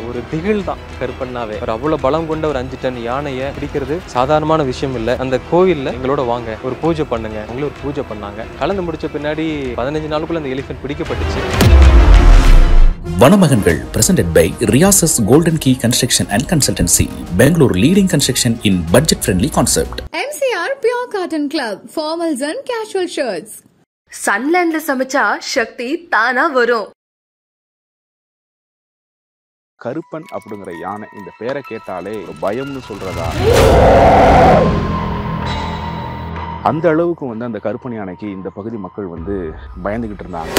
ஒரு திகில் தான் கருப்பண்ணாவே. ஒரு அவ்வளவு பலம் கொண்ட ஒரு 5 டன் யானையை பிடிக்கிறது சாதாரணமான விஷயம் இல்ல. அந்த கோவில்ல எங்களோட வாங்க ஒரு பூஜை பண்ணுங்க, அவங்களும் ஒரு பூஜை பண்ணாங்க. கலந்து முடிச்ச பின்னாடி 15 நாளுக்குள்ள அந்த elephant பிடிக்கப்பட்டுச்சு. வனமகன்கள் presented by Riyasis Golden Key Construction and Consultancy, Bangalore leading construction in budget friendly concept. MCR Pure Cotton Club, formals and casual shirts. Sunlandல சமைச்சா சக்தி தானா வரும். கருப்பன் அப்படிங்கிற யானை இந்த பேரை கேட்டாலே ஒரு பயம்னு சொல்றதா? அந்த அளவுக்கு அந்த கருப்பன் யானைக்கு இந்த பகுதி மக்கள் பயந்துகிட்டு இருந்தாங்க.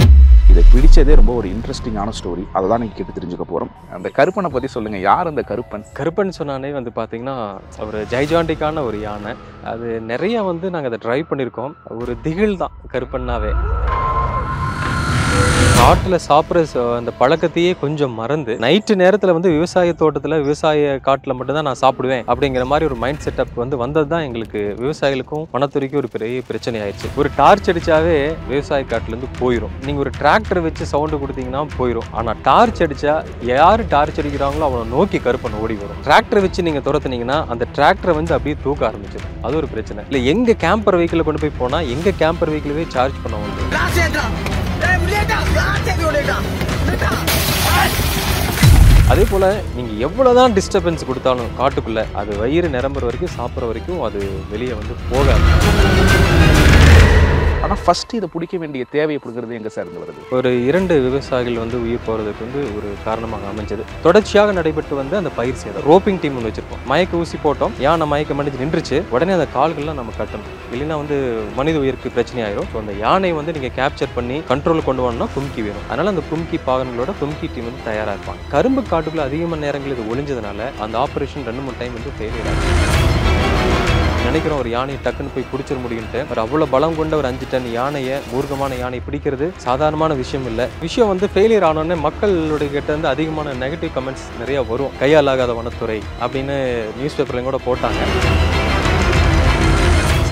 இதை பிடிச்சதே ரொம்ப ஒரு இன்ட்ரெஸ்டிங்கான ஸ்டோரி. அதை தான் நீங்கள் கேட்டு தெரிஞ்சுக்க போகிறோம். அந்த கருப்பனை பற்றி சொல்லுங்கள். யார் அந்த கருப்பன்? கருப்பன் சொன்னானே பார்த்தீங்கன்னா ஒரு ஜைஜாண்டிக்கான ஒரு யானை. அது நிறைய நாங்கள் அதை ட்ரைவ் பண்ணியிருக்கோம். ஒரு திகில் தான் கருப்பன்னாவே. காட்டில் சாப்பிட்ற அந்த பழக்கத்தையே கொஞ்சம் மறந்து நைட்டு நேரத்தில் விவசாய தோட்டத்தில் விவசாய காட்டில் மட்டும்தான் நான் சாப்பிடுவேன் அப்படிங்கிற மாதிரி ஒரு மைண்ட் செட்டப் வந்தது தான் எங்களுக்கு விவசாயிகளுக்கும் வனத்துறைக்கும் ஒரு பெரிய பிரச்சனை ஆயிடுச்சு. ஒரு டார்ச் அடித்தாவே விவசாய காட்டிலேருந்து போயிடும். நீங்கள் ஒரு டிராக்டர் வச்சு சவுண்டு கொடுத்தீங்கன்னா போயிடும். ஆனால் டார்ச் அடித்தா யார் டார்ச் அடிக்கிறாங்களோ அவனை நோக்கி கருப்பன் ஓடி வரும். டிராக்டர் வச்சு நீங்கள் துரத்துனீங்கன்னா அந்த டிராக்டரை அப்படியே தூக்க ஆரம்பிச்சிடும். அது ஒரு பிரச்சனை இல்லை. எங்கள் கேம்பர் வெஹிக்கிளை கொண்டு போய் போனால் எங்கள் கேம்பர் வெஹிக்கிளவே சார்ஜ் பண்ண வந்து. அதே போல நீங்க எவ்வளவுதான் டிஸ்டர்பன்ஸ் கொடுத்தாலும் காட்டுக்குள்ள அது வயிறு நிரம்புற வரைக்கும் சாப்பிட்ற வரைக்கும் அது வெளியே போகாது. ஆனால் ஃபர்ஸ்ட் இதை பிடிக்க வேண்டிய தேவை அப்படிங்கிறது எங்கே சார் இருந்து வருது? ஒரு 2 விவசாயிகள் உயிர் போகிறதுக்கு ஒரு காரணமாக அமைஞ்சது. தொடர்ச்சியாக நடைபெற்று அந்த பயிர் சேதம். ரோப்பிங் டீம் வச்சிருப்போம். மயக்க ஊசி போட்டோம். யானை மயக்கம் அடிச்சு நின்றுச்சு. உடனே அந்த கால்கள்லாம் நம்ம கட்டணும். இல்லைன்னா மனித உயிருக்கு பிரச்சனை ஆயிரும். ஸோ அந்த யானை நீங்கள் கேப்சர் பண்ணி கண்ட்ரோல் கொண்டு வரணும்னா கும்கி வேணும். அதனால அந்த கும்கி பாகங்களோட கும்கி டீம் தயாராக இருப்பாங்க. கரும்பு காட்டுக்குள்ள அதிகமான நேரங்கள் இது ஒளிஞ்சதுனால அந்த ஆப்ரேஷன் 2-3 டைம் ஃபெயிலியர் ஆகும். நினைக்கிறோம் ஒரு யானையை டக்குன்னு போய் பிடிச்சிட முடியும்ட்டு. ஒரு அவ்வளவு பலம் கொண்ட ஒரு 5 டன் யானையை, மூர்க்கமான யானை பிடிக்கிறது சாதாரணமான விஷயம் இல்லை. விஷயம் ஃபெயிலியர் ஆனோடனே மக்களுடைய கிட்ட அதிகமான நெகட்டிவ் கமெண்ட்ஸ் நிறைய வரும். கையாலாகாத வனத்துறை அப்படின்னு நியூஸ் பேப்பர்லையும் கூட போட்டாங்க.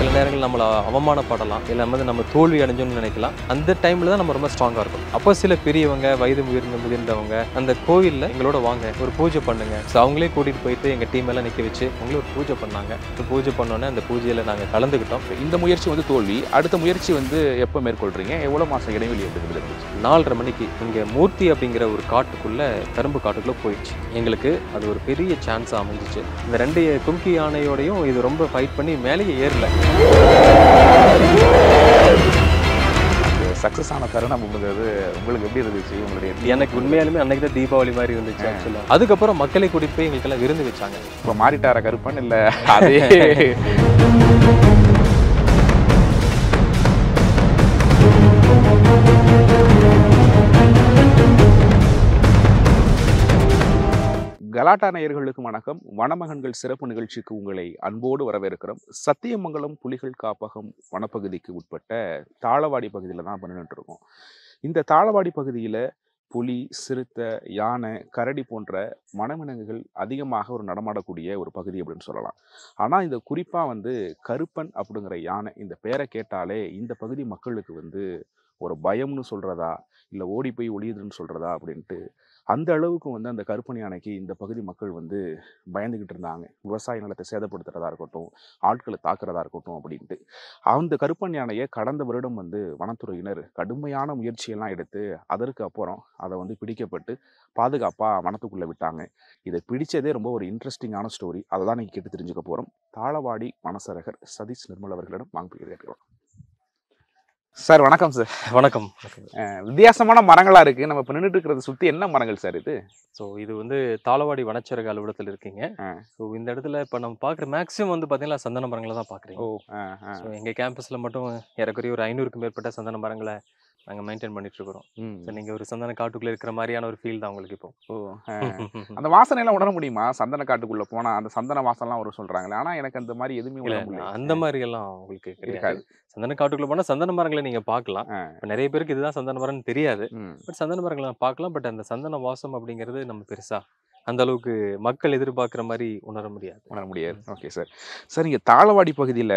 சில நேரங்கள் நம்மளை அவமானப்படலாம், இல்லை நம்ம தோல்வி அடைஞ்சோன்னு நினைக்கலாம். அந்த டைமில் தான் நம்ம ரொம்ப ஸ்ட்ராங்காக இருக்கும். அப்போ சில பெரியவங்க, வயது முதிர்ந்தவங்க அந்த கோவிலில் எங்களோட வாங்க ஒரு பூஜை பண்ணுங்க. ஸோ அவங்களே கூட்டிகிட்டு போயிட்டு எங்கள் டீம் எல்லாம் நிற்க வச்சு அவங்களே ஒரு பூஜை பண்ணாங்க. பூஜை பண்ணோன்னே அந்த பூஜையில் நாங்கள் கலந்துக்கிட்டோம். இந்த முயற்சி தோல்வி. அடுத்த முயற்சி எப்போ மேற்கொள்கிறீங்க? எவ்வளோ மாதம் இடைவெளி எடுத்துக்கிட்டு? 4:30 மணிக்கு இங்கே மூர்த்தி அப்படிங்கிற ஒரு காட்டுக்குள்ளே கரும்பு காட்டுக்குள்ளே போயிடுச்சு. எங்களுக்கு அது ஒரு பெரிய சான்ஸாக அமைஞ்சிச்சு. இந்த 2 கும்கி யானையோடையும் இது ரொம்ப ஃபைட் பண்ணி மேலேயே ஏறல. சக்சஸ் ஆன தருணம் உங்களுக்கு எப்படி இருந்துச்சு? உங்களுடைய எனக்கு உண்மையாலுமே அன்னைக்கு தான் தீபாவளி மாதிரி இருந்துச்சு ஆக்சுவலா. அதுக்கப்புறம் மக்களை கூட்டிட்டு போய் எங்களுக்கெல்லாம் விருந்து வச்சாங்க. இப்போ மாறிட்டார கருப்பன் இல்லை அதே கலாட்டா நேயர்களுக்கு வணக்கம். வனமகன்கள் சிறப்பு நிகழ்ச்சிக்கு உங்களை அன்போடு வரவேற்கிறோம். சத்தியமங்கலம் புலிகள் காப்பகம் வனப்பகுதிக்கு உட்பட்ட தாளவாடி பகுதியில் தான் பண்ணிட்டு இருக்கோம். இந்த தாளவாடி பகுதியில் புலி, சிறுத்தை, யானை, கரடி போன்ற வனவிலங்குகள் அதிகமாக ஒரு நடமாடக்கூடிய ஒரு பகுதி அப்படின்னு சொல்லலாம். ஆனால் இந்த குறிப்பாக கருப்பன் அப்படிங்கிற யானை இந்த பேரை கேட்டாலே இந்த பகுதி மக்களுக்கு ஒரு பயம்னு சொல்கிறதா, இல்லை ஓடி போய் ஒளியுதுன்னு சொல்கிறதா அப்படின்ட்டு அந்த அளவுக்கு அந்த கருப்பன் யானைக்கு இந்த பகுதி மக்கள் பயந்துக்கிட்டு இருந்தாங்க. விவசாய நிலத்தை சேதப்படுத்துறதா இருக்கட்டும், ஆட்களை தாக்குறதா இருக்கட்டும் அப்படின்ட்டு. அந்த கருப்பன் யானையை கடந்த வருடம் வனத்துறையினர் கடுமையான முயற்சியெல்லாம் எடுத்து அதற்கு அப்புறம் அதை பிடிக்கப்பட்டு பாதுகாப்பாக வனத்துக்குள்ளே விட்டாங்க. இதை பிடிச்சதே ரொம்ப ஒரு இன்ட்ரெஸ்டிங்கான ஸ்டோரி. அதை தான் நீங்கள் கேட்டு தெரிஞ்சுக்க போகிறோம். தாளவாடி வனசரகர் சதீஷ் நிர்மல் அவர்களிடம் வாங்க கேட்கிறோம். சார் வணக்கம். சார் வணக்கம். வித்தியாசமான மரங்களா இருக்கு. நம்ம இப்ப நின்றுட்டு இருக்கிறத சுத்தி என்ன மரங்கள் சார் இது? ஸோ இது தாளவாடி வனச்சரக அலுவலகத்தில் இருக்கீங்க. ஸோ இந்த இடத்துல இப்போ நம்ம பார்க்குற மேக்ஸிமம் பார்த்தீங்கன்னா சந்தன மரங்களை தான் பார்க்குறீங்க. ஸோ எங்கள் கேம்பஸில் மட்டும் ஏறக்குறைய ஒரு 500க்கும் மேற்பட்ட சந்தன மரங்களை நாங்கள் மெயின்டைன் பண்ணிட்டு இருக்கிறோம். ஸோ நீங்கள் ஒரு சந்தன காட்டுக்குள்ளே இருக்கிற மாதிரியான ஒரு ஃபீல் தான் உங்களுக்கு இப்போ. அந்த வாசனை எல்லாம் உணர முடியுமா? சந்தன காட்டுக்குள்ளே போனால் அந்த சந்தன வாசனைலாம் வரும் சொல்கிறாங்களே. ஆனால் எனக்கு அந்த மாதிரி எதுவுமே உணர முடியல. அந்த மாதிரி எல்லாம் உங்களுக்கு இருக்காது. சந்தன காட்டுக்குள்ளே போனால் சந்தன மரங்களை நீங்கள் பார்க்கலாம். இப்போ நிறைய பேருக்கு இதுதான் சந்தன மரம்னு தெரியாது. பட் சந்தன மரங்களை பார்க்கலாம். பட் அந்த சந்தன வாசம் அப்படிங்கிறது நம்ம பெருசாக அந்த அளவுக்கு மக்கள் எதிர்பார்க்குற மாதிரி உணர முடியாது. Okay sir. சார் இங்கே தாளவாடி பகுதியில்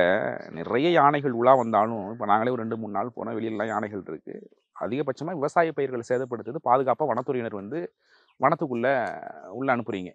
நிறைய யானைகள் உலா வந்தாலும் இப்போ நாங்களே ஒரு 2-3 நாள் போனால் வெளியிலலாம் யானைகள் இருக்குது. அதிகபட்சமாக விவசாய பயிர்களை சேதப்படுத்துது. பாதுகாப்பாக வனத்துறையினர் வனத்துக்குள்ள உள்ள அனுப்புறீங்க.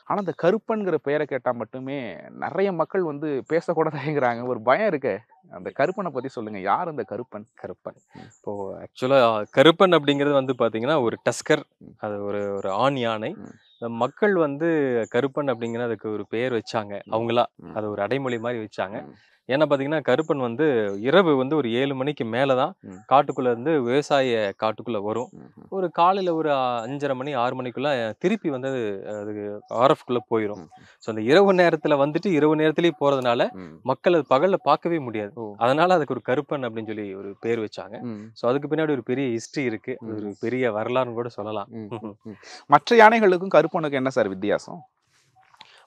ஆனா அந்த கருப்பன்ங்கிற பெயரை கேட்டா மட்டுமே நிறைய மக்கள் வந்து பேசக்கூட தயங்குறாங்க. ஒரு பயம் இருக்கே. அந்த கருப்பனை பத்தி சொல்லுங்க. யார் அந்த கருப்பன்? கருப்பன். இப்போ ஆக்சுவலா கருப்பன் அப்படிங்கிறது வந்து பார்த்தீங்கன்னா, ஒரு டஸ்கர். அது ஒரு ஒரு ஆண் யானை. ம். மக்கள் வந்து கருப்பன் அப்படிங்கிற அதுக்கு ஒரு பெயர் வச்சாங்க. அவங்களா. அது ஒரு அடைமொழி மாரி வச்சாங்க. ம். ஏன்னா பார்த்தீங்கன்னா, கருப்பன் வந்து இரவு வந்து ஒரு 7 மணிக்கு மேல தான் ம். காட்டுக்குள்ள இருந்து விவசாய காட்டுக்குள்ள வரும். ம். ஒரு காலையில ஒரு 5:30 மணி 6 மணிக்குள்ள திருப்பி வந்து அது ஆர்எஃப்குள்ள போயிரும். ம். ஸோ அந்த இரவு நேரத்துல வந்துட்டு இரவு நேரத்திலேயே போறதுனால ம். மக்கள் அது பகல்ல பார்க்கவே முடியாது. ஓ. அதனால அதுக்கு ஒரு கருப்பன் அப்படின்னு சொல்லி ஒரு பேர் வச்சாங்க. ம். ஸோ அதுக்கு பின்னாடி ஒரு பெரிய ஹிஸ்டரி இருக்கு. அது ஒரு பெரிய வரலாறுன்னு கூட சொல்லலாம். ம். ம். மற்ற யானைகளுக்கும் கருப்பனுக்கும் என்ன சார் வித்தியாசம்?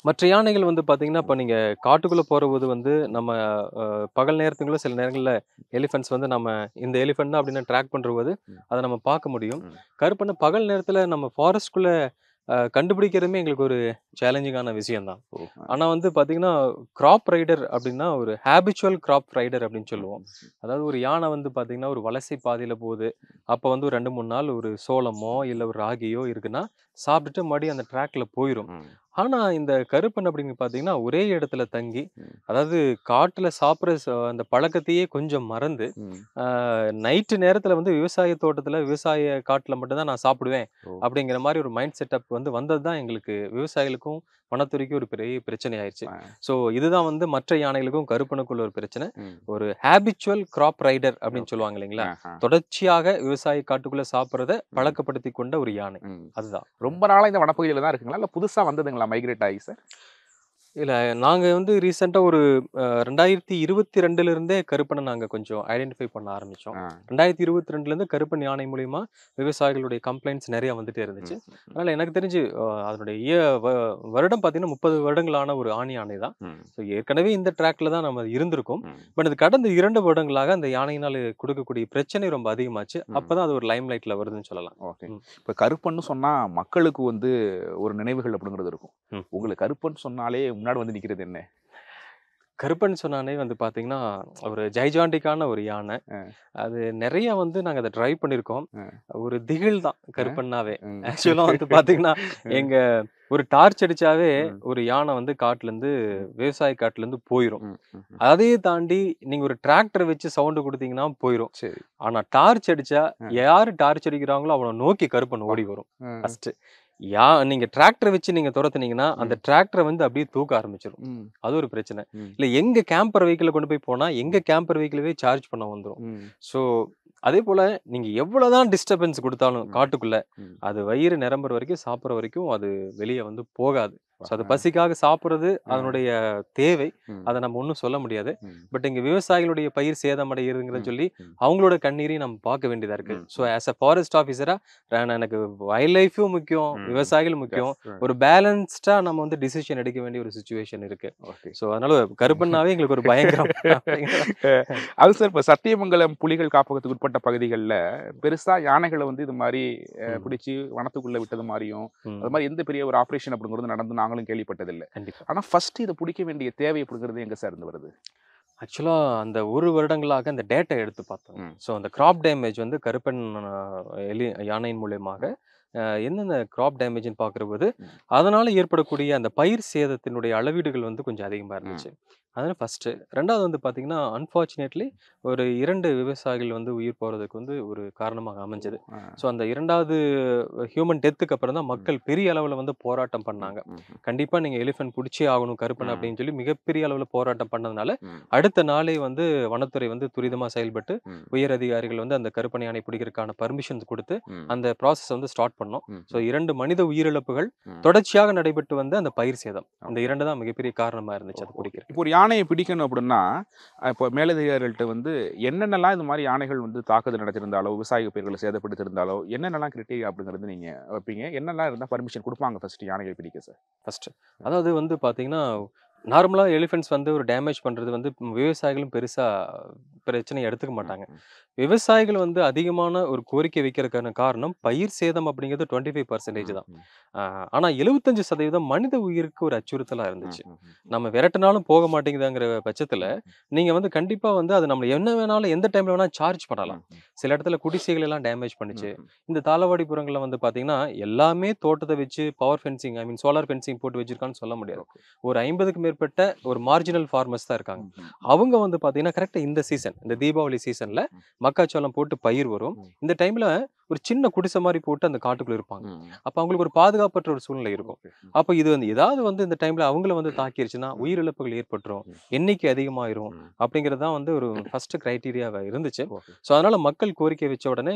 மற்ற யானைகள் வந்து பார்த்தீங்கன்னா, இப்ப நீங்க காட்டுக்குள்ள போறபோது வந்து நம்ம பகல் நேரத்துக்குள்ள சில நேரங்கள்ல எலிஃபண்ட்ஸ் வந்து நம்ம இந்த எலிஃபண்ட் தான் அப்படின்னு ட்ராக் பண்றபோது அத நம்ம பார்க்க முடியும். ம். கருப்பன பகல் நேரத்துல நம்ம ஃபாரஸ்ட்குள்ள கண்டுபிடிக்கிறதுமே எங்களுக்கு ஒரு சேலஞ்சிங்கான விஷயம் தான். ஓ. ஆனா வந்து பார்த்தீங்கன்னா, கிராப் ரைடர் அப்படின்னா ஒரு ஹேபிச்சுவல் கிராப் ரைடர் அப்படின்னு சொல்லுவோம். அதாவது ஒரு யானை வந்து பார்த்தீங்கன்னா, ஒரு வலசை பாதையில போகுது. அப்ப வந்து ஒரு 2, 3 நாள் ஒரு சோளமோ, இல்ல ஒரு ராகியோ இருக்குன்னா, சாப்பிட்டுட்டு மறுபடியும் அந்த ட்ராக்ல போயிரும். ம். ஆனா இந்த கருப்பன் அப்படின்னு பார்த்தீங்கன்னா, ஒரே இடத்துல தங்கி, ம். அதாவது காட்டுல சாப்பிடுற அந்த பழக்கத்தையே கொஞ்சம் மறந்து, ம். நைட்டு நேரத்துல வந்து விவசாய தோட்டத்துல, விவசாய காட்டுல மட்டும் தான் நான் சாப்பிடுவேன். ஓ. அப்படிங்கிற மாரி ஒரு மைண்ட் செட்டப் வந்து வந்தது தான் எங்களுக்கு விவசாயிகளுக்கும், வனத்துறைக்கும் ஒரு பெரிய பிரச்சனை ஆயிருச்சு. ஆ. ஸோ இதுதான் வந்து மற்ற யானைகளுக்கும் கருப்பனுக்குள்ள ஒரு பிரச்சனை. ம். ஒரு ஹேபிச்சுவல் கிராப் ரைடர் அப்படின்னு சொல்லுவாங்க இல்லைங்களா? ஆஹா. தொடர்ச்சியாக விவசாய காட்டுக்குள்ள சாப்பிடுறத பழக்கப்படுத்திக் கொண்ட ஒரு யானை. ம். அதுதான். ரொம்ப நாளா இந்த வனப்பகுதியில தான் இருக்குங்களா? இல்ல புதுசா வந்ததுங்களா மைக்ரேட் ஆகி சார்? இல்ல நாங்க வந்து ரீசென்ட்டா ஒரு 2022ல இருந்தே கருப்பன நாங்க கொஞ்சம் ஐடென்டிஃபை பண்ண ஆரம்பிச்சோம். ஆ. 2022ல இருந்து கருப்பன் யானை மூலியமா விவசாயிகளுடைய கம்ப்ளைண்ட்ஸ் நெறைய வந்துட்டே இருந்துச்சு. ம். அதனால எனக்கு தெரிஞ்சு அதனுடைய வருடம் பார்த்தீங்கன்னா 30 வருடங்களான ஒரு ஆண் யானை தான். ம். ஸோ ஏற்கனவே இந்த ட்ராக்ல தான் நம்ம இருந்திருக்கோம். ம். பட் அது கடந்த 2 வருடங்களாக அந்த யானையினால கொடுக்கக்கூடிய பிரச்சனை ரொம்ப அதிகமாச்சு. ம். அப்பதான் அது ஒரு லைம் லைட்ல வருதுன்னு சொல்லலாம். ஓகே. ம். இப்ப கருப்பன்னு சொன்னா மக்களுக்கு வந்து ஒரு நினைவுகள் அப்படிங்கிறது இருக்கும். ம். உங்களுக்கு கருப்பன் சொன்னாலே முன்னாடி வந்து நிக்கிறது என்ன? கருப்பன் சொன்னானே வந்து பார்த்தீங்கன்னா, ஒரு ஜைஜாண்டிக்கான ஒரு யானை. அ. அது நெறைய வந்து நாங்க அத ட்ரை பண்ணியிருக்கோம். அ. ஒரு திகில் தான் கருப்பன்னாவே. ம். ஆக்சுவலா வந்து பார்த்தீங்கன்னா, எங்க ஒரு டார்ச் அடிச்சாவே ம். ஒரு யானை வந்து காட்டுலருந்து விவசாய காட்டுலருந்து போயிரும். ம். ம். ம். அதையே தாண்டி நீங்க ஒரு டிராக்டர் வச்சு சவுண்ட் குடுத்தீங்கன்னா போயிரும். சரி. ஆனா டார்ச் அடிச்சா அ. யாரு டார்ச் அடிக்கிறாங்களோ அவன நோக்கி கருப்பன் ஓடி வரும். ம். ஃபர்ஸ்ட்டு. நீங்க டிராக்டர் வச்சு நீங்க தொரத்துனீங்கன்னா, அந்த டிராக்டர வந்து அப்படியே தூக்க ஆரம்பிச்சுரும். ம். அது ஒரு பிரச்சனை. ம். இல்ல எங்க கேம்பர் வெஹிக்கிள கொண்டு போய் போனா, எங்க கேம்பர் வெஹிக்கிளவே சார்ஜ் பண்ண வந்துரும். ம். ஸோ, அதேபோல நீங்க எவ்வளவுதான் டிஸ்டர்பன்ஸ் குடுத்தாலும் ம். காட்டுக்குள்ள, ம். அது வயிறு நிரம்புற வரைக்கும், சாப்பிடுற வரைக்கும் அது வெளிய வந்து போகாது. ஸோ, அது ஆ. பசிக்காக சாப்பிடுறது அதனுடைய தேவை. ம். அத நம்ம ஒண்ணும் சொல்ல முடியாது. ம். பட் இங்க விவசாயிகளுடைய பயிர் சேதமடைகிறதுங்கிறத ம். சொல்லி, ம். அவங்களோட கண்ணீரையும் நம்ம பார்க்க வேண்டியதா இருக்கு. ம். ஸோ, ஆஸ் அ ஃபாரஸ்ட் ஆஃபீஸரா எனக்கு வைல்ட் லைஃப்பும் முக்கியம், ம். விவசாயிகள் முக்கியம். Yes. ஒரு பேலன்ஸ்டா நம்ம வந்து டிசிஷன் எடுக்க வேண்டிய ஒரு சிச்சுவேஷன் இருக்கு. ஓகே. ஸோ, அதனால கருப்பன்னாவே எங்களுக்கு ஒரு பயங்கரம். அது சார் இப்ப சத்தியமங்கலம் புலிகள் காப்பகத்துக்கு உட்பட்ட பகுதிகள்ல பெருசா யானைகள வந்து இது மாரி ம். பிடிச்சு வனத்துக்குள்ள விட்டது மாரியும், ம். அது மாரி எந்த பெரிய ஒரு ஆபரேஷன் அப்படிங்கிறது நடந்து நாங்களும் கேள்விப்பட்டதில்ல. கண்டிப்பா. ஆனா ஃபர்ஸ்ட் இத பிடிக்க வேண்டிய தேவை அப்படிங்கிறது எங்க சார் இருந்து வருது? ஆக்சுவலா அந்த 1 வருடங்களாக அந்த டேட்டா எடுத்து பார்த்தோம். ம். ஸோ அந்த கிராப் டேமேஜ் வந்து கருப்பன் யானையின் மூலியமாக என்னென்ன கிராப் டேமேஜ்ன்னு பார்க்குறபோது, ம். அதனால ஏற்படக்கூடிய அந்த பயிர் சேதத்தினுடைய அளவீடுகள் வந்து கொஞ்சம் அதிகமா இருந்துச்சு. அதனால ஃபர்ஸ்ட்டு. 2வது வந்து பார்த்தீங்கன்னா, அன்ஃபார்ச்சுனேட்லி ஒரு 2 விவசாயிகள் வந்து உயிர் போறதுக்கு வந்து ஒரு காரணமாக அமைஞ்சது. ஆ. ஸோ அந்த 2வது ஹியூமன் டெத்துக்கு அப்புறம் தான் மக்கள் பெரிய அளவுல வந்து போராட்டம் பண்ணாங்க. ம். ம். கண்டிப்பா நீங்க எலிஃபண்ட் புடிச்சே ஆகணும் கருப்பன் ம். அப்படின்னு சொல்லி மிகப்பெரிய அளவுல போராட்டம் பண்ணதுனால, ம். அடுத்த நாளே வந்து வனத்துறை வந்து துரிதமா செயல்பட்டு, ம். உயர் அதிகாரிகள் வந்து அந்த கருப்பன் யானை பிடிக்கிறதுக்கான பர்மிஷன்ஸ் குடுத்து, ம். அந்த ப்ராசஸ் வந்து ஸ்டார்ட் பண்ணோம். ம். ஸோ 2 மனித உயிரிழப்புகள் ம். தொடர்ச்சியாக நடைபெற்று வந்த அந்த பயிர் சேதம். இந்த 2 தான் மிகப்பெரிய காரணமா இருந்துச்சு அது பிடிக்கிறதுக்கு. இப்போ ஒரு யானையை பிடிக்கணும் அப்படின்னா, இப்போ மேலதிகாரிகள்ட்ட வந்து என்னென்னலாம் இந்த மாரி யானைகள் வந்து தாக்குதல் நடத்திருந்தாலோ, விவசாய பயிர்களை சேதப்படுத்தியிருந்தாலோ, என்னென்னலாம் கிரைட்டீரியா அப்படிங்கிறது நீங்க வைப்பீங்க? என்னெல்லாம் இருந்தா பர்மிஷன் குடுப்பாங்க ஃபர்ஸ்ட் யானைகள் பிடிக்க சார்? ஃபர்ஸ்ட். அதாவது வந்து பார்த்தீங்கன்னா, நார்மலா எலிஃபென்ட்ஸ் வந்து ஒரு டேமேஜ் பண்றது வந்து விவசாயிகளும் பெருசா பிரச்சனைய எடுத்துக்க மாட்டாங்க. விவசாயிகள் வந்து அதிகமான ஒரு கோரிக்கை வைக்கிறதுக்கான காரணம், பயிர் சேதம் அப்படிங்கிறது 25% தான். ஆ ஆனா 75% மனித உயிருக்கு ஒரு அச்சுறுத்தலா இருந்துச்சு. நம்ம விரட்டுனாலும் போக மாட்டேங்குதுங்கிற பட்சத்துல, நீங்க வந்து கண்டிப்பா வந்து அது நம்மள என்ன வேணாலும் எந்த டைம்ல வேணா சார்ஜ் பண்ணலாம். சில இடத்துல குடிசைகள் எல்லாம் டேமேஜ் பண்ணுச்சு. இந்த தாளவாடிப்புறங்கள்ல வந்து பாத்தீங்கன்னா, எல்லாமே தோட்டத்த வச்சு பவர் ஃபென்சிங் சோலார் ஃபென்சிங் போட்டு வச்சிருக்கான்னு சொல்ல முடியாது. ஒரு 50க்கு மேற்பட்ட ஒரு மார்ஜினல் ஃபார்மர்ஸ் தான் இருக்காங்க. அவங்க வந்து பாத்தீங்கன்னா, கரெக்ட்டா இந்த சீசன், இந்த தீபாவளி சீசன்ல மக்காச்சோளம் போட்டு பயிர் வரும். இந்த டைம்ல ஒரு சின்ன குடிசை மாரி போட்டு அந்த காட்டுக்குள்ள இருப்பாங்க. அப்ப அவங்களுக்கு ஒரு பாதுகாப்பற்ற ஒரு சூழ்நிலை இருக்கும். அப்ப இது வந்து ஏதாவது வந்து இந்த டைம்ல அவங்கள வந்து தாக்கிருச்சுன்னா, உயிரிழப்புகள் ஏற்பட்டுரும். எண்ணிக்கை அதிகமாயிரும். அப்படிங்கிறது தான் வந்து ஒரு ஃபர்ஸ்ட் கிரைட்டீரியாவா இருந்துச்சு. ஸோ அதனால மக்கள் கோரிக்கை வச்ச உடனே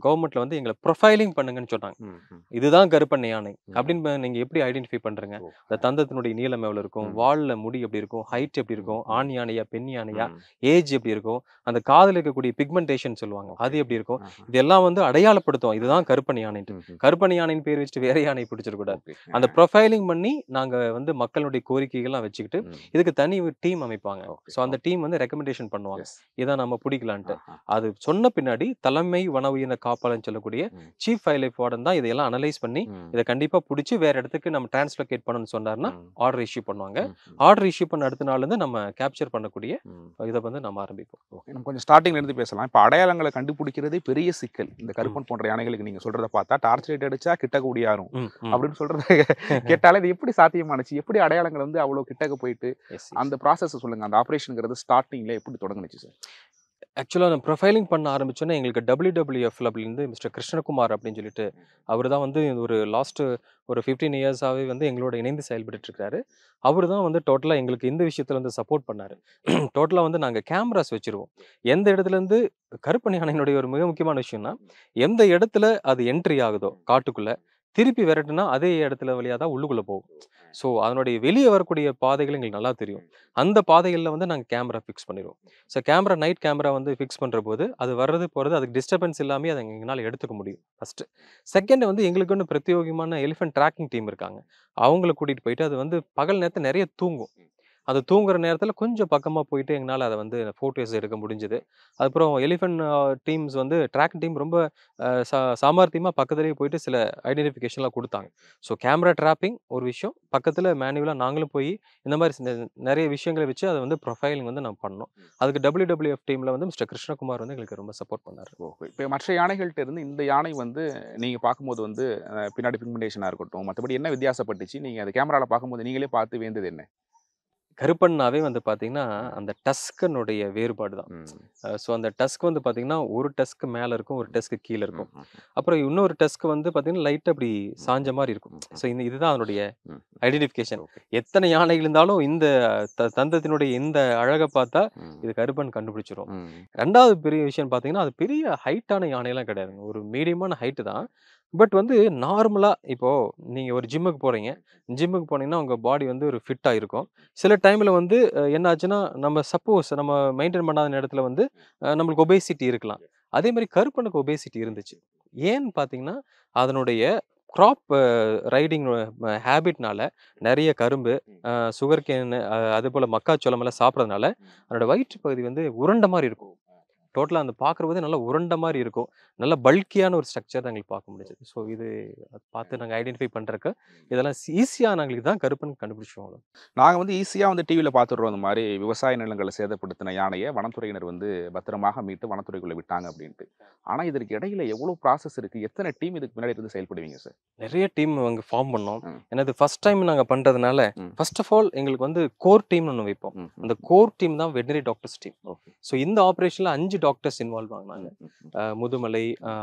கவர்மெண்ட்ல வந்து எங்கள ப்ரொஃபைலிங் பண்ணுங்கன்னு சொன்னாங்க. இதுதான் கருப்பண்ணை யானை அப்படின்னு நீங்க எப்படி ஐடென்டிஃபை பண்றீங்க? அந்த தந்தத்தினுடைய நீளம் எவ்வளவு இருக்கும்? வால்ல முடி எப்படி இருக்கும்? ஹைட் எப்படி இருக்கும்? ஆண் யானையா, பெண் யானையா, ஏஜ் எப்படி இருக்கும்? அந்த காதுல இருக்கக்கூடிய பிக்மெண்டேஷன் சொல்லுவாங்க. அது எப்படி இருக்கும்? இதெல்லாம் வந்து அடையாளப்படுத்தும். இதுதான் கருப்பண்ணை யானைன்ட்டு. கருப்பண்ணை யானைன்னு பேர் வச்சுட்டு வேற யானை பிடிச்சிடக்கூடாது. அந்த ப்ரொஃபைலிங் பண்ணி நாங்க வந்து மக்களுடைய கோரிக்கைகள்லாம் வச்சுக்கிட்டு இதுக்கு தனி டீம் அமைப்பாங்க. ஸோ அந்த டீம் வந்து ரெக்கமெண்டேஷன் பண்ணுவாங்க. இதை நம்ம பிடிக்கலான்ட்டு. அது சொன்ன பின்னாடி தலைமை வன உயிரின காப்பாளர்னு சொல்லக்கூடிய சீஃப் வைல்ட் லைஃப் வார்டன் தான் இதெல்லாம் அனலைஸ் பண்ணி இதை கண்டிப்பா பிடிச்சி வேற இடத்துக்கு நம்ம டிரான்ஸ்லோகேட் பண்ணணும்னு சொன்னார்னா ஆர்டர் இஷ்யூ பண்ணுவாங்க. ஆர்டர் இஷ்யூ பண்ண அடுத்த நாள்ல இருந்து நம்ம கேப்சர் பண்ணக்கூடிய இதை வந்து நம்ம ஆரம்பிப்போம். நம்ம கொஞ்சம் ஸ்டார்டிங்ல இருந்து பேசலாம். இப்போ அடையாளங்களை கண்டுபிடிக்கிறதே பெரிய சிக்கல். இந்த கருப்பன் போன்ற யானைகளுக்கு நீங்க சொல்றத பார்த்தா டார்ச் லைட் அடிச்சா கிட்டக்க கூடியாரும் அப்படின்னு சொல்றத கேட்டாலே இது எப்படி சாத்தியமானுச்சு? எப்படி அடையாளங்கள் வந்து அவ்வளவு கிட்டக்க போயிட்டு அந்த ப்ராசஸ் சொல்லுங்க. அந்த ஆபரேஷன்ங்கிறது ஸ்டார்டிங்ல எப்படி தொடங்குனுச்சு சார்? ஆக்சுவலாக நான் ப்ரொஃபைலிங் பண்ண ஆரம்பிச்சோன்னே எங்களுக்கு WWFல அப்படின்னு மிஸ்டர் கிருஷ்ணகுமார் அப்படின்னு சொல்லிட்டு அவர் தான் வந்து ஒரு லாஸ்ட் ஒரு 15 இயர்ஸாகவே வந்து எங்களோட இணைந்து செயல்பட்டு இருக்காரு. அவர் தான் வந்து டோட்டலாக எங்களுக்கு இந்த விஷயத்துல வந்து சப்போர்ட் பண்ணாரு. டோட்டலாக வந்து நாங்கள் கேமராஸ் வச்சிருவோம். எந்த இடத்துல இருந்து கருப்பண்ணை யானையினுடைய ஒரு மிக முக்கியமான விஷயம்னா, எந்த இடத்துல அது என்ட்ரி ஆகுதோ காட்டுக்குள்ள, திருப்பி விரட்டுனா அதே இடத்துல வழியாக தான் உள்ளுக்குள்ளே போகும். ஸோ அதனுடைய வெளியே வரக்கூடிய பாதைகள் எங்களுக்கு நல்லா தெரியும். அந்த பாதைகளில் வந்து நாங்கள் கேமரா ஃபிக்ஸ் பண்ணிடுவோம். ஸோ கேமரா நைட் கேமரா வந்து ஃபிக்ஸ் பண்ணுற போது அது வர்றது போகிறது அதுக்கு டிஸ்டர்பன்ஸ் இல்லாமல் அதை எங்களால் எடுத்துக்க முடியும் ஃபஸ்ட்டு. செகண்ட் வந்து எங்களுக்கு வந்து பிரத்யோகமான எலிஃபென்ட் ட்ராக்கிங் டீம் இருக்காங்க. அவங்கள கூட்டிகிட்டு போயிட்டு அது வந்து பகல் நேரத்தில் நிறைய தூங்கும். அது தூங்குற நேரத்தில் கொஞ்சம் பக்கமாக போயிட்டு எங்களால் அதை வந்து ஃபோட்டோஸ் எடுக்க முடிஞ்சுது. அதுக்கப்புறம் எலிஃபென்ட் டீம்ஸ் வந்து ட்ராக் டீம் ரொம்ப சாமர்த்தியமாக பக்கத்துலேயே போயிட்டு சில ஐடென்டிஃபிகேஷன்லாம் கொடுத்தாங்க. ஸோ கேமரா ட்ராப்பிங் ஒரு விஷயம், பக்கத்தில் மேனுவலாக நாங்களும் போய் இந்த மாதிரி நிறைய விஷயங்களை வச்சு அதை வந்து ப்ரொஃபைலிங் வந்து நம்ம பண்ணோம். அதுக்கு WWF டீமில் வந்து மிஸ்டர் கிருஷ்ணகுமார் வந்து எங்களுக்கு ரொம்ப சப்போர்ட் பண்ணார். இப்போ மற்ற யானைகள்கிட்ட இருந்து இந்த யானை வந்து நீங்கள் பார்க்கும்போது வந்து பின்னாடி பிக்மெண்டேஷனாக இருக்கட்டும், மற்றபடி என்ன வித்தியாசப்பட்டுச்சு? நீங்கள் அந்த கேமராவில் பார்க்கும்போது நீங்களே பார்த்து வேந்தது என்ன? கருப்பண்ணாவே வந்து பார்த்தீங்கன்னா, அந்த டஸ்கனுடைய வேறுபாடு தான். ஸோ அந்த டஸ்க் வந்து பார்த்தீங்கன்னா, ஒரு டஸ்க் மேல இருக்கும், ஒரு டஸ்க் கீழ இருக்கும். அப்புறம் இன்னொரு டஸ்க் வந்து பார்த்தீங்கன்னா, லைட்டா அப்படி சாஞ்ச மாரி இருக்கும். ஸோ இதுதான் அதனுடைய ஐடென்டிஃபிகேஷன். எத்தனை யானைகள் இருந்தாலும் இந்த தந்தத்தினுடைய இந்த அழக பார்த்தா, இது கருப்பன் கண்டுபிடிச்சிரும். 2வது பெரிய விஷயம் பார்த்தீங்கன்னா, அது பெரிய ஹைட்டான யானைலாம் கிடையாதுங்க. ஒரு மீடியமான ஹைட் தான். பட் வந்து நார்மலா இப்போ நீங்க ஒரு ஜிம்முக்கு போறீங்க. ஜிம்முக்கு போனீங்கன்னா, உங்க பாடி வந்து ஒரு ஃபிட்டா இருக்கும். சில டைம்ல வந்து என்ன ஆச்சுன்னா, நம்ம சப்போஸ் நம்ம மெயின்டெயின் பண்ணாத நேரத்துல வந்து நம்மளுக்கு ஒபேசிட்டி இருக்கலாம். அதே மாரி கருப்பனுக்கு ஒபேசிட்டி இருந்துச்சு. ஏன்னு பார்த்தீங்கன்னா, அதனுடைய கிராப் ரைடிங் ஹேபிட்னால நெறைய கரும்பு, சுகர் கேன் அதுபோல மக்காச்சோளம் எல்லாம் சாப்பிடுறதுனால, அதனோட வயிற்று பகுதி வந்து உருண்ட மாரி இருக்கும். டோட்டலா அந்த பார்க்கும்போதே நல்லா உருண்ட மாரி இருக்கும். நல்ல பல்கியான ஒரு ஸ்ட்ரக்சர் தான் எங்களுக்கு பார்க்க முடிஞ்சது. ஸோ இது பார்த்து நாங்க ஐடென்டிஃபை பண்றதுக்கு இதெல்லாம் ஈஸியா நாங்களுக்கு தான் கருப்பன் கண்டுபிடிச்சோம். நாங்க வந்து ஈஸியா வந்து டிவியில பார்த்துடுறோம். இந்த மாதிரி விவசாய நிலங்களை சேதப்படுத்தின யானையை வனத்துறையினர் வந்து பத்திரமாக மீட்டு வனத்துறைக்குள்ள விட்டாங்க அப்படின்ட்டு. ஆனா இதற்கு இடையில எவ்வளவு ப்ராசஸ் இருக்கு? எத்தனை டீம் இதுக்கு முன்னாடி இருந்து செயல்படுவீங்க சார்? நிறைய டீம் அங்க ஃபார்ம் பண்ணோம். ஏன்னா இது ஃபர்ஸ்ட் டைம் நாங்க பண்றதுனால, ஃபர்ஸ்ட் ஆஃப் ஆல் எங்களுக்கு வந்து கோர் டீம்னு ஒண்ணு வைப்போம். அந்த கோர் டீம் தான் வெட்டனரி டாக்டர்ஸ் டீம். ஸோ இந்த ஆபரேஷன்ல 5 டாக்டர்ஸ் இன்வால்வ் ஆனாங்க. முதுமலை,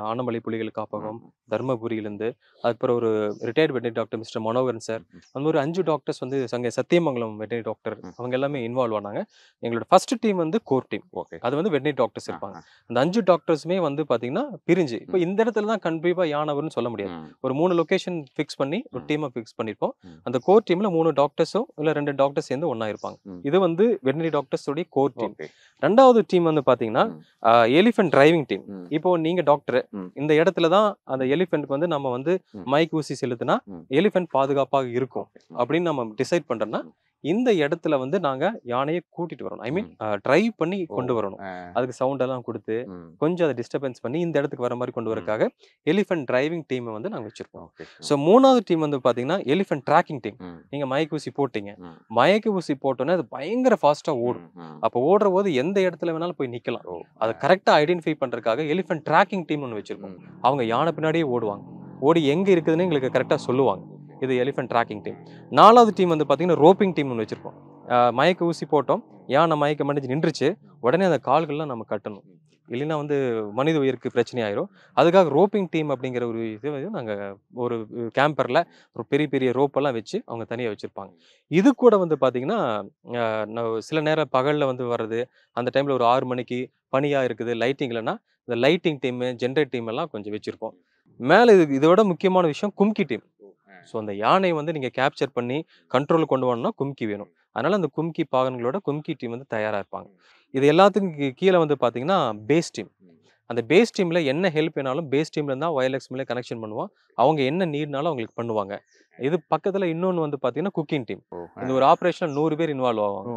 ஆனமலை புலிகள் காப்பகம், தர்மபுரியிலிருந்து, அதுக்கப்புறம் ஒரு retired veterinary doctor mister Manoharan sir, அந்த மாதிரி 5 டாக்டர்ஸ் வந்து அங்கே சத்தியமங்கலம் வெட்டனரி டாக்டர் அவங்க எல்லாமே இன்வால்வ் ஆனாங்க. எங்களோட ஃபர்ஸ்ட் டீம் வந்து கோர் டீம். அது வந்து வெட்டனரி டாக்டர்ஸ் இருப்பாங்க. அந்த 5 டாக்டர்ஸுமே வந்து பாத்தீங்கன்னா பிரிஞ்சு இப்போ இந்த இடத்துல தான் கண்டிப்பா யானை வரும்னு சொல்ல முடியாது. ஒரு 3 லொகேஷன் ஃபிக்ஸ் பண்ணி ஒரு டீமை ஃபிக்ஸ் பண்ணிருப்போம். அந்த கோர் டீம்ல 3 டாக்டர்ஸும் இல்ல 2 டாக்டர்ஸ் சேர்ந்து ஒண்ணா இருப்பாங்க. இது வந்து வெட்டனரி டாக்டர்ஸ் உடைய கோர் டீம். 2வது டீம் வந்து பாத்தீங்கன்னா எலிஃபென்ட் டிரைவிங் டீம். இப்போ நீங்க டாக்டர், இந்த இடத்துல தான் அந்த எலிஃபென்ட்க்கு வந்து நம்ம வந்து மைக் ஊசி செலுத்தினா எலிஃபென்ட் பாதுகாப்பாக இருக்கும் அப்படின்னு நம்ம டிசைட் பண்றோம்னா இந்த இடத்துல வந்து நாங்க யானையை கூட்டிட்டு வரணும். ஐ மீன் டிரைவ் பண்ணி கொண்டு வரணும். அதுக்கு சவுண்ட் எல்லாம் கொடுத்து கொஞ்சம் அதை டிஸ்டர்பன்ஸ் பண்ணி இந்த இடத்துக்கு வர மாதிரி கொண்டு வரதுக்காக எலிஃபென்ட் டிரைவிங் டீமை வந்து நாங்க வச்சிருப்போம். ஸோ 3வது டீம் வந்து பாத்தீங்கன்னா எலிஃபென்ட் ட்ராக்கிங் டீம். நீங்க மயக்க ஊசி போட்டீங்க, மயக்க ஊசி போட்டோன்னே அது பயங்கர ஃபாஸ்டா ஓடும். அப்போ ஓடுற போது எந்த இடத்துல வேணாலும் போய் நிக்கலாம். அதை கரெக்டா ஐடென்டிஃபை பண்றதுக்காக எலிஃபென்ட் ட்ராக்கிங் டீம் ஒன்று வச்சிருப்போம். அவங்க யானை பின்னாடியே ஓடுவாங்க, ஓடி எங்க இருக்குதுன்னு எங்களுக்கு கரெக்டா சொல்லுவாங்க. இது எலிஃபென்ட் ட்ராக்கிங் டீம். 4வது டீம் வந்து பாத்தீங்கன்னா ரோப்பிங் டீம் ஒன்று வச்சிருப்போம். மயக்க ஊசி போட்டோம், யானை மயக்க மடிஞ்சு நின்றுச்சு, உடனே அந்த கால்கள்லாம் நம்ம கட்டணும், இல்லைன்னா வந்து மனித உயிருக்கு பிரச்சனை ஆயிரும். அதுக்காக ரோப்பிங் டீம் அப்படிங்கிற ஒரு இது வந்து நாங்கள் ஒரு கேம்பரில் ஒரு பெரிய பெரிய ரோப்பெல்லாம் வச்சு அவங்க தனியாக வச்சுருப்பாங்க. இது கூட வந்து பார்த்திங்கன்னா சில நேரம் பகலில் வந்து வர்றது, அந்த டைமில் ஒரு 6 மணிக்கு பனியாக இருக்குது, லைட்டிங் இல்லைன்னா இந்த லைட்டிங் டீமு ஜென்ரேட் டீம் எல்லாம் கொஞ்சம் வச்சுருப்போம். மேலே இதோட முக்கியமான விஷயம் கும்கி டீம். ஸோ அந்த யானை வந்து நீங்கள் கேப்சர் பண்ணி கண்ட்ரோலுக்கு கொண்டு வரணும்னா கும்கி வேணும். அதனால் அந்த கும்கி பாகன்களோட கும்கி டீம் வந்து தயாராக இருப்பாங்க. இது எல்லாத்துக்கும் கீழே வந்து பார்த்தீங்கன்னா பேஸ் டீம். அந்த பேஸ் டீமில் என்ன ஹெல்ப் வேணாலும் பேஸ் டீமில் இருந்தால் வயர்லெஸ் மேலே கனெக்ஷன் பண்ணுவோம். அவங்க என்ன நீட்னாலும் அவங்களுக்கு பண்ணுவாங்க. இது பக்கத்தில் இன்னொன்று வந்து பார்த்தீங்கன்னா குக்கிங் டீம். இந்த ஒரு ஆப்ரேஷன் 100 பேர் இன்வால்வ் ஆவாங்க.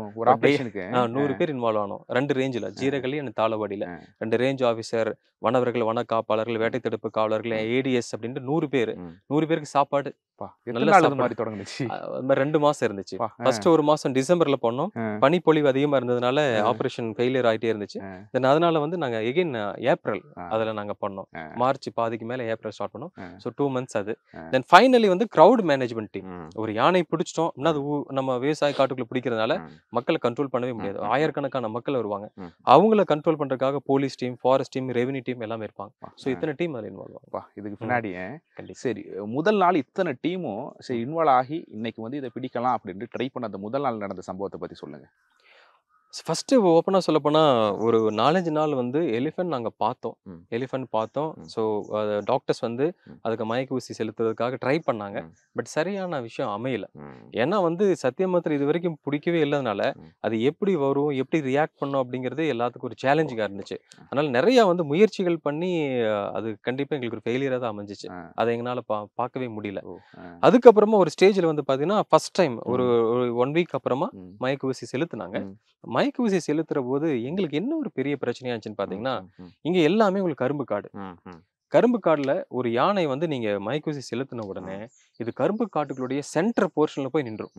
100 பேர் இன்வால்வ் ஆகணும். 2 ரேஞ்சில், ஜீரகலி அண்ட் தாளவாடியில் 2 ரேஞ்ச் ஆஃபீஸர், வனவர்கள், வனக்காப்பாளர்கள், வேட்டை தடுப்பு காவலர்கள், ஏடிஎஸ் அப்படின்ட்டு 100 பேர். 100 பேருக்கு சாப்பாடு நல்ல மாதிரி தொடங்குச்சு. அது மாதிரி 2 மாசம் இருந்துச்சு. ஃபர்ஸ்ட் 1 மாசம் டிசம்பர்ல பண்ணோம். பனிப்பொழிவு அதிகமா இருந்ததுனால ஆபரேஷன் ஃபெயிலியர் ஆகிட்டே இருந்துச்சு. தென் அதனால வந்து நாங்க எகைன் ஏப்ரல் அதில் நாங்க பண்ணோம். மார்ச் பாதிக்கு மேல ஏப்ரல் ஸ்டார்ட் பண்ணோம். ஸோ 2 months அது. தென் ஃபைனலி வந்து கிரௌட் மேனேஜ்மெண்ட் டீம். ஒரு யானை பிடிச்சிட்டோம் அப்படின்னா அது நம்ம விவசாய காட்டுக்குள்ள பிடிக்கிறதுனால மக்களை கண்ட்ரோல் பண்ணவே முடியாது. ஆயிரக்கணக்கான மக்கள் வருவாங்க. அவங்கள கண்ட்ரோல் பண்றதுக்காக police team, forest team, revenue team எல்லாமே இருப்பாங்க. ஸோ இத்தனை டீம் அதில் இன்வால்வ் ஆகும். இதுக்கு பின்னாடி சரி முதல் நாள் இத்தனை டீமும் சரி இன்வால்வ் ஆகி இன்னைக்கு வந்து இதை பிடிக்கலாம் அப்படின்ட்டு ட்ரை பண்ண அந்த முதல் நாள் நடந்த சம்பவத்தை பத்தி சொல்லுங்க. ஃபர்ஸ்ட் ஓப்பனாக சொல்ல போனால் ஒரு 4-5 நாள் வந்து எலிஃபென்ட் நாங்கள் பார்த்தோம். எலிஃபென்ட் பார்த்தோம். ஸோ டாக்டர்ஸ் வந்து அதுக்கு மயக்க ஊசி செலுத்துறதுக்காக ட்ரை பண்ணாங்க. பட் சரியான விஷயம் அமையல. ஏன்னா வந்து சத்தியமத்தில் இது வரைக்கும் பிடிக்கவே இல்லாதனால அது எப்படி வரும், எப்படி ரியாக்ட் பண்ணும் அப்படிங்கிறது எல்லாத்துக்கும் ஒரு சேலஞ்சிங்காக இருந்துச்சு. அதனால நிறைய வந்து முயற்சிகள் பண்ணி அது கண்டிப்பாக எங்களுக்கு ஒரு ஃபெயிலியராக தான் அமைஞ்சிச்சு. அதை எங்களால் பார்க்கவே முடியல. அதுக்கப்புறமா ஒரு ஸ்டேஜில் வந்து பார்த்தீங்கன்னா ஃபர்ஸ்ட் டைம் ஒரு 1 week அப்புறமா மயக்க ஊசி செலுத்துனாங்க. மயக்க ஊசி செலுத்துற போது எங்களுக்கு என்ன ஒரு பெரிய பிரச்சனையாச்சுன்னு பாத்தீங்கன்னா, இங்க எல்லாமே உங்களுக்கு கரும்பு காடு. கரும்பு காடுல ஒரு யானை வந்து நீங்க மயக்க ஊசி செலுத்தின உடனே இது கரும்பு காட்டுகளுடைய சென்டர் போர்ஷன்ல போய் நின்றும்.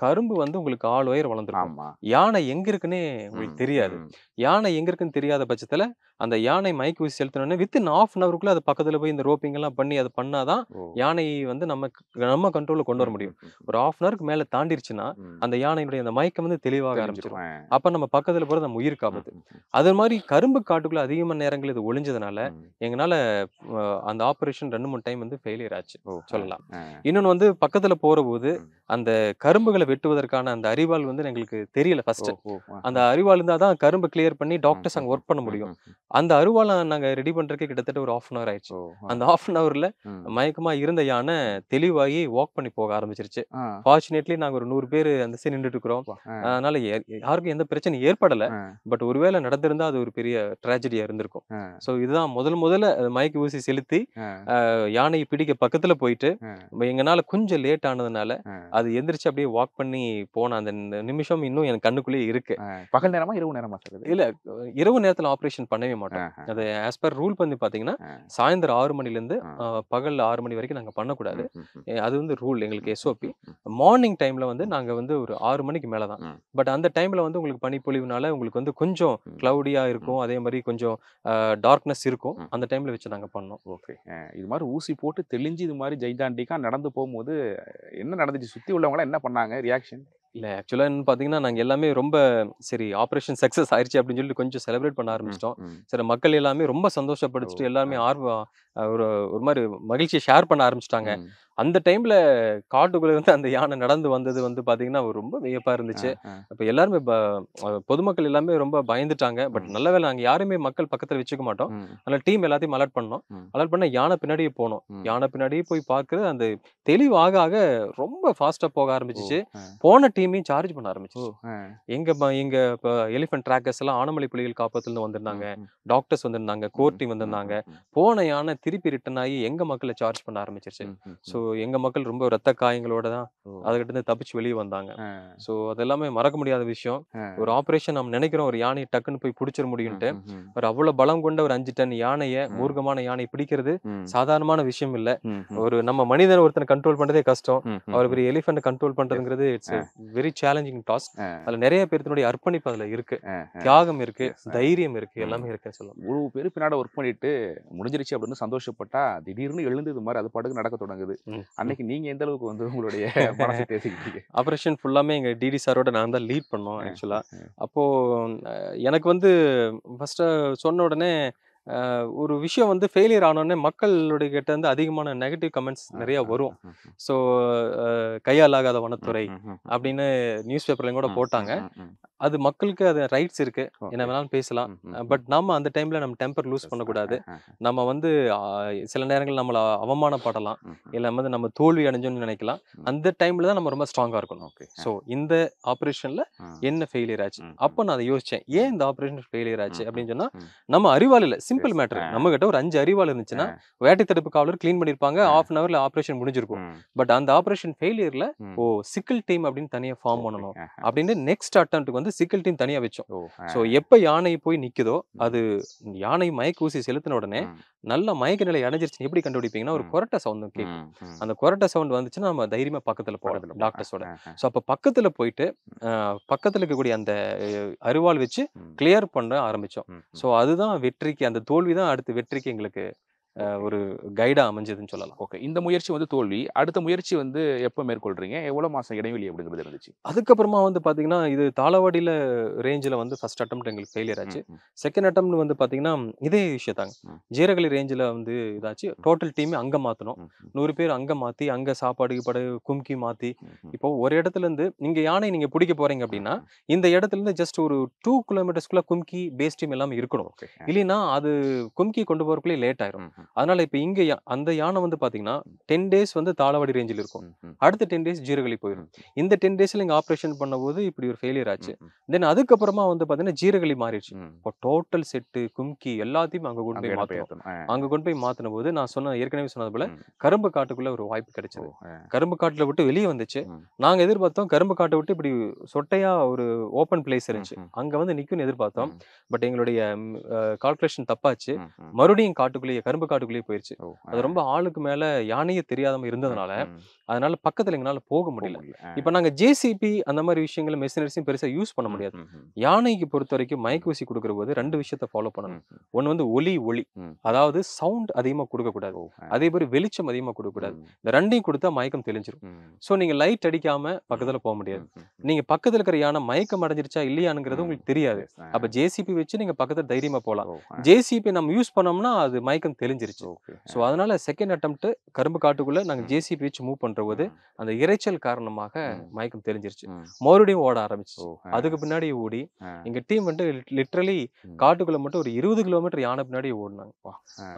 கரும்பு வந்து உங்களுக்கு 1/4 உயரம் வளர்ந்துரும். யானை எங்க இருக்குன்னே உங்களுக்கு தெரியாது. யானை எங்க இருக்குன்னு தெரியாத பட்சத்துல அந்த யானை மயக்க ஊசி செலுத்தினோடனே வித்தின் 1/2 an hourக்குள்ள அது பக்கத்துல போய் இந்த ரோப்பிங் எல்லாம் பண்ணி அது பண்ணாதான் யானை வந்து நம்ம கண்ட்ரோல்ல கொண்டு வர முடியும். ஒரு 1/2 an hourக்கு மேல தாண்டிருச்சுன்னா அந்த யானையினுடைய அந்த மயக்கம் வந்து தெளிவாக ஆரம்பிச்சிடும். அப்ப நம்ம பக்கத்துல போறது நம்ம உயிருக்கு ஆபத்து. அது மாதிரி கரும்பு காட்டுக்குள்ள அதிகமான நேரங்கள் இது ஒளிஞ்சதுனால எங்களால அந்த ஆபரேஷன் 2-3 டைம் வந்து ஃபெயிலியர் ஆச்சு சொல்லலாம். இன்னொன்னு வந்து பக்கத்துல போற போது அந்த கரும்புகளை வெட்டுவதற்கான அந்த அரிவாள் வந்து எங்களுக்கு தெரியல. ஃபர்ஸ்ட் அந்த அரிவாள் இருந்தா தான் கரும்பு கிளியர் பண்ணி டாக்டர்ஸ் அங்க ஒர்க் பண்ண முடியும். அந்த அரிவாளை நாங்க ரெடி பண்றதுக்கு கிட்டத்தட்ட ஒரு 1/2 an hour ஆயிடுச்சு. அந்த 1/2 an hourல மயக்கமா இருந்த யானை தெளிவாகி வாக் பண்ணி போக ஆரம்பிச்சிருச்சு. ஃபார்ச்சுனேட்லி நாங்க ஒரு 100 பேர் அந்த சைடு நின்றுட்டு இருக்கிறோம். அதனால யாருக்கும் எந்த பிரச்சனையும் ஏற்படல. பட் ஒருவேளை நடந்திருந்தா அது ஒரு பெரிய ட்ராஜடியா இருந்திருக்கும். ஸோ இதுதான் முதல்ல மயக்க ஊசி செலுத்தி யானையை பிடிக்க பக்கத்துல போயிட்டு எங்கனால கொஞ்சம் லேட் ஆனதுனால அது எந்திரிச்சு அப்படியே வாக் பண்ணி போன அந்த நிமிஷம் இன்னும் எனக்கு கண்ணுக்குள்ளேயே இருக்கு. பகல் நேரமா இரவு நேரமா? இல்ல, இரவு நேரத்துல ஆபரேஷன் பண்ணவே மாட்டோம். அது ஆஸ் பர் ரூல் வந்து பாத்தீங்கன்னா சாயந்தரம் 6 மணில இருந்து பகல் 6 மணி வரைக்கும் நாங்க பண்ணக்கூடாது. அது வந்து ரூல், எங்களுக்கு SOP. மார்னிங் டைம்ல வந்து நாங்க வந்து ஒரு 6 மணிக்கு மேலதான். பட் அந்த டைம்ல வந்து உங்களுக்கு பனிப்பொழிவுனால உங்களுக்கு வந்து கொஞ்சம் கிளவுடியா இருக்கும், அதே மாதிரி கொஞ்சம் டார்க்னஸ் இருக்கும். அந்த டைம்ல வச்சு நாங்க பண்ணோம். ஓகே. இது மாதிரி ஊசி போட்டு தெளிஞ்சு இது மாதிரி ஜெய்ஜாண்டிக்கா நடந்து போகும்போது என்ன நடந்துச்சு? சுத்தி உள்ளவங்க என்ன பண்ணாங்க? ரியாக்ஷன்? இல்ல ஆக்சுவலா பாத்தீங்கன்னா நாங்க எல்லாமே ரொம்ப சரி ஆபரேஷன் சக்சஸ் ஆயிடுச்சு அப்படின்னு சொல்லிட்டு கொஞ்சம் செலிப்ரேட் பண்ண ஆரம்பிச்சிட்டோம். சரி மக்கள் எல்லாமே ரொம்ப சந்தோஷப்படுத்திட்டு எல்லாருமே ஒரு மாதிரி மகிழ்ச்சியை ஷேர் பண்ண ஆரம்பிச்சிட்டாங்க. அந்த டைம்ல காட்டுக்குள்ள வந்து அந்த யானை நடந்து வந்தது வந்து பாத்தீங்கன்னா ரொம்ப வியப்பா இருந்துச்சு. அப்ப எல்லாருமே பொதுமக்கள் எல்லாமே ரொம்ப பயந்துட்டாங்க. பட் நல்ல வேலை நாங்க யாருமே மக்கள் பக்கத்துல வச்சுக்க மாட்டோம். அதனால டீம் எல்லாத்தையும் அலர்ட் பண்ணோம். அலர்ட் பண்ண யானை பின்னாடியே போனோம். யானை பின்னாடியே போய் பாக்குறது அந்த தெளிவு ஆக ஆக ரொம்ப ஃபாஸ்டா போக ஆரம்பிச்சிச்சு. போன டீமையும் சார்ஜ் பண்ண ஆரம்பிச்சிச்சு. எங்க எலிஃபென்ட் ட்ராக்கர்ஸ் எல்லாம் ஆனமலை புலிகள் காப்பகத்துல இருந்து வந்திருந்தாங்க, டாக்டர்ஸ் வந்திருந்தாங்க, கோர் டீம் வந்திருந்தாங்க. போன யானை திருப்பி ரிட்டர்ன் ஆகி எங்க மக்களை சார்ஜ் பண்ண ஆரம்பிச்சிருச்சு. ஸோ எங்க மக்கள் ரொம்ப ரத்த காயங்களோட தான் அதுகிட்ட இருந்து தப்பிச்சு வெளியே வந்தாங்க. ஆ. ஸோ அது எல்லாமே மறக்க முடியாத விஷயம். ஆ. ஒரு ஆப்ரேஷன் நம்ம நினைக்கிறோம் ஒரு யானையை டக்குன்னு போய் பிடிச்சிட முடியும்ட்டு. ம். ஒரு அவ்வளோ பலம் கொண்ட ஒரு 5 டன் யானையை, மூர்க்கமான யானையை பிடிக்கிறது ம். சாதாரணமான விஷயம் இல்ல. ம். ஒரு நம்ம மனிதன் ஒருத்தனை கண்ட்ரோல் பண்றதே கஷ்டம். ம். அவர் பெரிய எலிஃபென்ட் கண்ட்ரோல் பண்றதுங்கிறது இட்ஸ் வெரி சேலஞ்சிங் டாஸ்க். அதுல நிறைய பேர்த்தினுடைய அர்ப்பணிப்பு அதுல இருக்கு, தியாகம் இருக்கு, தைரியம் இருக்கு, எல்லாமே இருக்குன்னு சொல்லலாம். இவ்வளவு பேர் பின்னாடி ஒர்க் பண்ணிட்டு முடிஞ்சிருச்சு அப்படின்னு சந்தோஷப்பட்டா திடீர்னு எழுந்து இது மாதிரி அது பாட்டுக்கு நடக்க தொடங்குது. அன்னைக்கு நீங்க எந்த அளவுக்கு வந்து உங்களுடைய மனசை பேசிக்கிட்டீங்க? ஆப்ரேஷன் ஃபுல்லாமே எங்க டிடி சாரோட நான் தான் லீட் பண்ணோம் ஆக்சுவலா. அப்போ எனக்கு வந்து ஃபர்ஸ்ட் சொன்ன உடனே ஒரு விஷயம் வந்து ஃபெயிலியர் ஆனோடனே மக்களுடைய கிட்ட இருந்து அதிகமான நெகட்டிவ் கமெண்ட்ஸ் நிறைய வரும். ஸோ கையாலாகாத வனத்துறை அப்படின்னு நியூஸ் பேப்பர்லையும் கூட போட்டாங்க. அது மக்களுக்கு அது ரைட்ஸ் இருக்கு, என்ன வேணாலும் பேசலாம். பட் நம்ம அந்த டைம்ல நம்ம டெம்பர் லூஸ் பண்ணக்கூடாது. நம்ம வந்து சில நேரங்கள் நம்மளை அவமானப்படலாம், இல்லை வந்து நம்ம தோல்வி அடைஞ்சோன்னு நினைக்கலாம். அந்த டைம்ல தான் நம்ம ரொம்ப ஸ்ட்ராங்கா இருக்கணும். ஸோ இந்த ஆப்ரேஷன்ல என்ன ஃபெயிலியர் ஆச்சு அப்போ நான் அதை யோசிச்சேன். ஏன் இந்த ஆப்ரேஷன் ஃபெயிலியர் ஆச்சு அப்படின்னு சொன்னா, நம்ம அறிவால் இல்லை, சிம்பிள் மேட்டர். நம்ம கிட்ட ஒரு 5 அறிவால் இருந்துச்சுன்னா வேட்டை தடுப்பு காவலர் கிளீன் பண்ணிருப்பாங்க, ½ அன் ஹவர்ல ஆப்ரேஷன் முடிஞ்சிருக்கும். பட் அந்த ஆப்ரேஷன் ஃபெயிலியர்ல சிக்கிள் டீம் அப்படின்னு தனியா ஃபார்ம் பண்ணணும் அப்படின்னு நெக்ஸ்ட் அட்டெம்ப்ட்க்கு வந்து சிக்கிள் டீம் தனியா வச்சோம். ஸோ எப்ப யானை போய் நிக்குதோ, அது யானை மயக்க ஊசி செலுத்தின உடனே நல்ல மயக்க நிலை அடைஞ்சிருச்சு. எப்படி கண்டுபிடிப்பீங்கன்னா, ஒரு கொரட்டை சவுண்ட் கேட்கும். அந்த கொரட்டை சவுண்ட் வந்துச்சுன்னா நம்ம தைரியமா பக்கத்துல போகலாம் டாக்டர்ஸோட. ஸோ அப்ப பக்கத்துல போயிட்டு பக்கத்துல இருக்கக்கூடிய அந்த அருவாள் வச்சு கிளியர் பண்ண ஆரம்பிச்சோம். ஸோ அதுதான் வெற்றிக்கு, அந்த தோல்விதான் அடுத்து வெற்றிக்கு எங்களுக்கு ஒரு கைடா அமைஞ்சதுன்னு சொல்லலாம். ஓகே, இந்த முயற்சி வந்து தோல்வி. அடுத்த முயற்சி வந்து எப்போ மேற்கொள்றீங்க? எவ்வளவு மாசம் இடைவெளி அப்படிங்கிறது இருந்துச்சு? அதுக்கப்புறமா வந்து பாத்தீங்கன்னா, இது தாளவாடியில ரேஞ்சில் வந்து ஃபர்ஸ்ட் அட்டெம்ப்ட் எங்களுக்கு ஃபெயிலியர் ஆச்சு. செகண்ட் அட்டெம்ப்ட் வந்து பாத்தீங்கன்னா இதே விஷயத்தாங்க, ஜீரகலி ரேஞ்சில் வந்து இதாச்சு. டோட்டல் டீமே அங்க மாத்தணும். 100 பேர் அங்க மாத்தி, அங்க சாப்பாடு கும்கி மாத்தி. இப்போ ஒரு இடத்துல இருந்து நீங்க யானை நீங்க பிடிக்க போறீங்க அப்படின்னா, இந்த இடத்துல இருந்து ஜஸ்ட் ஒரு 2 கிலோமீட்டர்ஸ்குள்ள கும்கி பேஸ் டீம் எல்லாமே இருக்கணும். இல்லைன்னா அது கும்கி கொண்டு போறதுக்குள்ளே லேட் ஆயிரும். அதனால இப்ப இங்க அந்த யானை வந்து பாத்தீங்கன்னா 10 டேஸ் வந்து தாளவாடி ரேஞ்சில் இருக்கும். அடுத்த 10 டேஸ் ஜீரகலி போயிடும். இந்த 10 டேஸ்ல இங்க ஆப்ரேஷன் பண்ணும்போது இப்படி ஒரு ஃபெயிலியர் ஆச்சு. தென் அதுக்கப்புறமா வந்து பாத்தீங்கன்னா ஜீரகலி மாறிடுச்சு. இப்போ டோட்டல் செட்டு கும்கி எல்லாத்தையும் அங்க கொண்டு போய் மாத்தணும். அங்க கொண்டு போய் மாத்தின போது நான் ஏற்கனவே சொன்னது போல கரும்பு காட்டுக்குள்ள ஒரு வாய்ப்பு கிடைச்சது. கரும்பு காட்டுல விட்டு வெளியே வந்துச்சு. நாங்க எதிர்பார்த்தோம் கரும்பு காட்டை விட்டு இப்படி சொட்டையா ஒரு ஓப்பன் பிளேஸ் இருந்துச்சு, அங்க வந்து நிக்கும்னு எதிர்பார்த்தோம். பட் எங்களுடைய கால்குலேஷன் தப்பாச்சு. மறுபடியும் காட்டுக்குள்ளேயே கரும்பு காட்டுக்குள்ளேயே போயிருச்சு. அது ரொம்ப ஆளுக்கு மேல யானையே தெரியாம இருந்ததுனால அதனால பக்கத்துல எங்களால போக முடியல. இப்ப நாங்க ஜேசிபி அந்த மாதிரி விஷயங்களை மெஷினரிஸையும் பெருசா யூஸ் பண்ண முடியாது. யானைக்கு பொறுத்த வரைக்கும் மயக்க ஊசி கொடுக்கிற போது 2 விஷயத்த ஃபாலோ பண்ணணும். ஒன்னு வந்து ஒளி, அதாவது சவுண்ட் அதிகமா கொடுக்க கூடாது. அதே மாதிரி வெளிச்சம் அதிகமா கொடுக்க கூடாது. இந்த 2ஐயும் கொடுத்தா மயக்கம் தெளிஞ்சிரும். சோ நீங்க லைட் அடிக்காம பக்கத்துல போக முடியாது. நீங்க பக்கத்துல இருக்கிற யானை மயக்கம் அடைஞ்சிருச்சா இல்லையானுங்கிறது உங்களுக்கு தெரியாது. அப்ப ஜேசிபி வச்சு நீங்க பக்கத்துல தைரியமா போலாம். ஜேசிபி நம்ம யூஸ் பண்ணோம்னா அது மயக்கம் தெளிஞ்சிருச்சு. சோ அதனால செகண்ட் அட்டெம்ப்ட் கரும்பு காட்டுக்குள்ள நாங்க ஜேசிபி வச்சு மூவ் பண்ற போது அந்த இரைச்சல் காரணமாக மயக்கம் தெரிஞ்சிருச்சு. மறுபடியும் ஓட ஆரம்பிச்சு. அதுக்கு பின்னாடி ஓடி எங்க டீம் வந்து லிட்டரலி காட்டுக்குள்ள மட்டும் ஒரு 20 கிலோமீட்டர் யானை பின்னாடி ஓடினாங்க.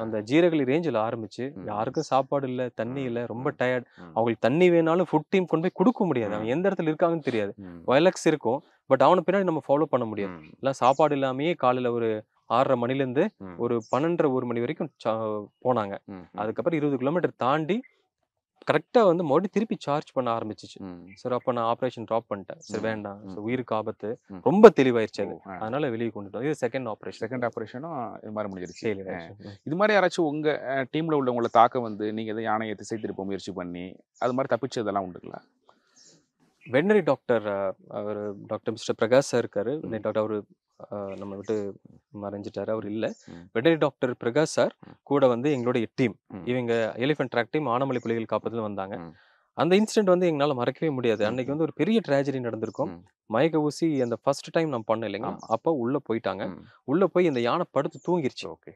அந்த ஜீரகலி ரேஞ்சில் ஆரம்பிச்சு யாருக்கும் சாப்பாடு இல்ல, தண்ணி இல்ல, ரொம்ப டயர்ட். அவங்களுக்கு தண்ணி வேணாலும் ஃபுட் டீம் கொண்டு போய் கொடுக்க முடியாது. அவன் எந்த இடத்துல இருக்காங்கன்னு தெரியாது. வயலக்ஸ் இருக்கும், பட் அவனை பின்னாடி நம்ம ஃபாலோ பண்ண முடியாது. எல்லாம் சாப்பாடு இல்லாமயே காலையில ஒரு 6:30 மணில இருந்து ஒரு 12:30 1 மணி வரைக்கும் போனாங்க. அதுக்கப்புறம் 20 கிலோமீட்டர் தாண்டி கரெக்டா வந்து மறுபடியும் திருப்பி சார்ஜ் பண்ண ஆரம்பிச்சிச்சு. சரி, அப்ப நான் ஆப்ரேஷன் ட்ராப் பண்ணிட்டேன். சரி வேண்டாம், உயிருக்கு ஆபத்து, ரொம்ப தெளிவாயிருச்சு அது. அதனால வெளியே கொண்டுட்டோம். இது செகண்ட் ஆப்ரேஷனும் இது மாதிரி முடிஞ்சிருச்சு. இது மாதிரி யாராச்சும் உங்க டீம்ல உள்ளவங்களை தாக்க வந்து நீங்க எதை யானையை திசை திருப்ப முயற்சி பண்ணி அது மாதிரி தப்பிச்சதெல்லாம் உண்டுங்களா? வெட்டனரி டாக்டர் அவர் டாக்டர் மிஸ்டர் பிரகாஷ் சார் இருக்காரு. டாக்டர் அவரு நம்ம விட்டு மறைஞ்சிட்டாரு, அவர் இல்லை. வெட்டனரி டாக்டர் பிரகாஷ் சார் கூட வந்து எங்களுடைய டீம், இவங்க எலிஃபென்ட் ட்ராக் டீம் ஆனமலை புலிகள் காப்பதில் வந்தாங்க. அந்த இன்சிடென்ட் வந்து எங்களால் மறக்கவே முடியாது. அன்னைக்கு வந்து ஒரு பெரிய ட்ராஜடி நடந்திருக்கும். மயக்க ஊசி அந்த ஃபர்ஸ்ட் டைம் நம்ம பண்ண இல்லைங்க, அப்போ உள்ள போயிட்டாங்க. உள்ள போய் இந்த யானை படுத்து தூங்கிருச்சு.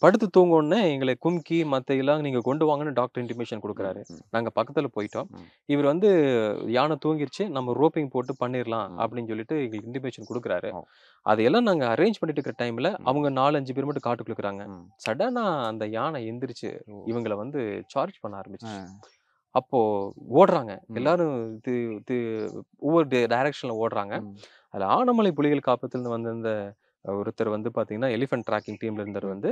படுத்து தூங்கோடனே எங்களை கும்கி மற்ற எல்லாம் நீங்க கொண்டு வாங்கன்னு டாக்டர் இன்டிமேஷன் கொடுக்குறாரு. நாங்க பக்கத்துல போயிட்டோம். இவர் வந்து யானை தூங்கிருச்சு, நம்ம ரோப்பிங் போட்டு பண்ணிடலாம் அப்படின்னு சொல்லிட்டு எங்களுக்கு இன்டிமேஷன் கொடுக்குறாரு. அதையெல்லாம் நாங்க அரேஞ்ச் பண்ணிட்டு இருக்கிற டைம்ல அவங்க 4-5 பேர் மட்டும் காட்டுக்குள்ள இருக்கிறாங்க. சடனா அந்த யானை எந்திரிச்சு இவங்களை வந்து சார்ஜ் பண்ண ஆரம்பிச்சு. அப்போ ஓடுறாங்க எல்லாரும், ஒவ்வொரு டைரக்ஷன்ல ஓடுறாங்க. அதுல ஆனமலை புலிகள் காப்பத்துல வந்து அந்த ஒருத்தர் வந்து பார்த்தீங்கன்னா எலிஃபென்ட் ட்ராக்கிங் டீம்ல இருந்தவர் வந்து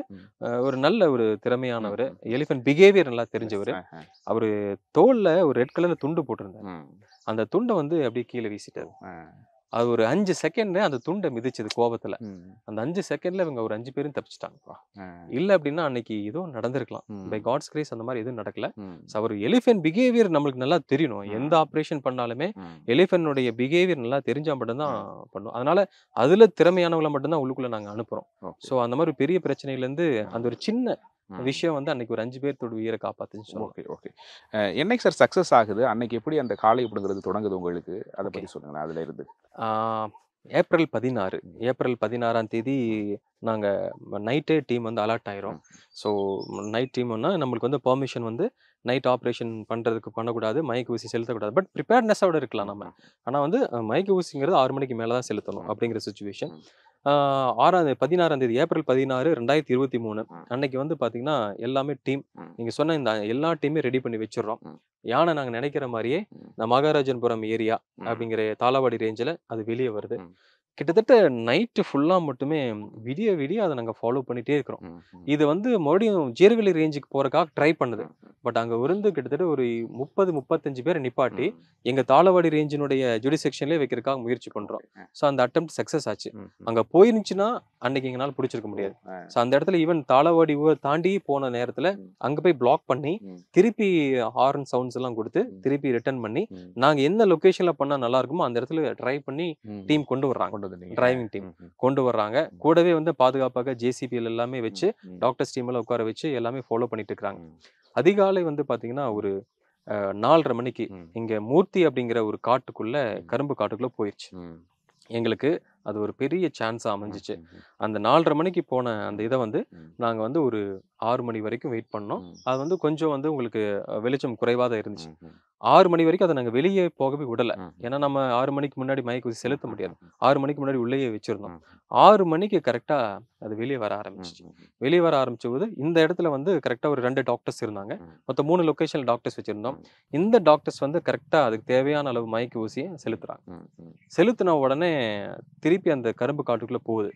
ஒரு நல்ல ஒரு திறமையானவர், எலிஃபென்ட் பிஹேவியர் நல்லா தெரிஞ்சவர். அவரு தோல்ல ஒரு ரெட் கலர்ல துண்டு போட்டிருந்தாரு. அந்த துண்டை வந்து அப்படியே கீழே வீசிட்டாரு. அது ஒரு 5 செகண்ட் அந்த துண்டை மிதிச்சது கோபத்துல. அந்த 5 செகண்ட்ல இவங்க ஒரு 5 பேரும் தப்பிச்சிட்டாங்கப்பா. இல்ல அப்படின்னா அன்னைக்கு ஏதோ நடந்திருக்கலாம். பை காட்ஸ் கிரேஸ் அந்த மாதிரி எதுவும் நடக்கல. அவர் எலிஃபென்ட் பிஹேவியர் நம்மளுக்கு நல்லா தெரியணும். எந்த ஆப்ரேஷன் பண்ணாலுமே எலிஃபென்டோடைய பிஹேவியர் நல்லா தெரிஞ்சா மட்டும்தான் பண்ணும். அதனால அதுல திறமையானவங்களை மட்டும்தான் உள்ளுக்குள்ள நாங்க அனுப்புறோம். ஸோ அந்த மாதிரி பெரிய பிரச்சனையில இருந்து அந்த ஒரு சின்ன விஷயம் வந்து அன்னைக்கு ஒரு 5 பேர்த்தோட உயிரை காப்பாத்துன்னு சொல்லுவோம். Okay okay. என்னைக்கு சார் சக்ஸஸ் ஆகுது? அன்னைக்கு எப்படி அந்த காலை அப்படிங்கிறது தொடங்குது உங்களுக்கு? அதை பற்றி சொல்லுங்களேன். அதுல இருந்து ஏப்ரல் 16ஆம் தேதி நாங்கள் நைட்டே டீம் வந்து அலர்ட் ஆயிரும். ஸோ நைட் டீம்னா நம்மளுக்கு வந்து பெர்மிஷன் வந்து நைட் ஆப்ரேஷன் பண்ணுறதுக்கு பண்ணக்கூடாது, மயக்க ஊசி செலுத்தக்கூடாது. பட் ப்ரிப்பேர்ட்னஸோட இருக்கலாம் நம்ம. ஆனால் வந்து மயக்க ஊசிங்கிறது 6 மணிக்கு மேலே தான் செலுத்தணும் அப்படிங்கிற சுச்சுவேஷன். 16ஆம் தேதி ஏப்ரல் 16, 2023 அன்னைக்கு வந்து பார்த்தீங்கன்னா எல்லாமே டீம் நீங்கள் சொன்ன இந்த எல்லா டீமே ரெடி பண்ணி வச்சிடுறோம். யானை நாங்கள் நினைக்கிற மாதிரியே இந்த மகாராஜன்புரம் ஏரியா அப்படிங்கிற தாளவாடி ரேஞ்சில் அது வெளியே வருது. கிட்டத்தட்ட நைட்டு ஃபுல்லாக மட்டுமே விடிய விடிய அதை நாங்கள் ஃபாலோ பண்ணிகிட்டே இருக்கிறோம். இது வந்து மறுபடியும் ஜீரவேலி ரேஞ்சுக்கு போகிறக்காக ட்ரை பண்ணுது. பட் அங்கே இருந்து கிட்டத்தட்ட ஒரு 30-35 பேரை நிப்பாட்டி எங்கள் தாளவாடி ரேஞ்சினுடைய ஜுடிசெக்ஷன்லேயே வைக்கிறதுக்காக முயற்சி பண்ணுறோம். ஸோ அந்த அட்டெம்ப்ட் சக்ஸஸ் ஆச்சு. அங்கே போயிருந்துச்சுன்னா அன்னைக்கு எங்களால் பிடிச்சிருக்க முடியாது. ஸோ அந்த இடத்துல ஈவன் தாளவாடி தாண்டி போன நேரத்தில் அங்கே போய் பிளாக் பண்ணி திருப்பி ஹார்ன் சவுண்ட்ஸ் எல்லாம் கொடுத்து திருப்பி ரிட்டர்ன் பண்ணி நாங்கள் எந்த லொக்கேஷனில் பண்ணால் நல்லா இருக்குமோ அந்த இடத்துல ட்ரை பண்ணி டீம் கொண்டு வர்றாங்க. டிரைவிங் டீம் கொண்டு வர்றாங்க. கூடவே வந்து பாதுகாப்பாக ஜேசிபிஎல் எல்லாமே வச்சு டாக்டர்ஸ் டீம் எல்லாம் உட்கார வச்சு எல்லாமே ஃபாலோ பண்ணிட்டு இருக்காங்க. அதிகாலை வந்து பாத்தீங்கன்னா ஒரு 4:30 மணிக்கு இங்க மூர்த்தி அப்படிங்கிற ஒரு காட்டுக்குள்ள கரும்பு காட்டுக்குள்ள போயிடுச்சு. எங்களுக்கு அது ஒரு பெரிய சான்ஸா அமைஞ்சிச்சு. அந்த 4:30 மணிக்கு போன அந்த இதை வந்து நாங்க வந்து ஒரு 6 மணி வரைக்கும் வெயிட் பண்ணோம். அது வந்து கொஞ்சம் வந்து உங்களுக்கு வெளிச்சம் குறைவாக தான் இருந்துச்சு. 6 மணி வரைக்கும் அதை நாங்கள் வெளியே போகவே விடலை. ஏன்னா நம்ம 6 மணிக்கு முன்னாடி மயக்க ஊசி செலுத்த முடியாது. 6 மணிக்கு முன்னாடி உள்ளேயே வச்சிருந்தோம். 6 மணிக்கு கரெக்டாக அது வெளியே வர ஆரம்பிச்சிச்சு. வெளியே வர ஆரம்பிச்ச போது இந்த இடத்துல வந்து கரெக்டாக ஒரு 2 டாக்டர்ஸ் இருந்தாங்க. மொத்தம் 3 லொக்கேஷனில் டாக்டர்ஸ் வச்சிருந்தோம். இந்த டாக்டர்ஸ் வந்து கரெக்டாக அதுக்கு தேவையான அளவு மயக்க ஊசியை செலுத்துறாங்க. செலுத்தின உடனே திருப்பி அந்த கரும்பு காட்டுக்குள்ள போகுது.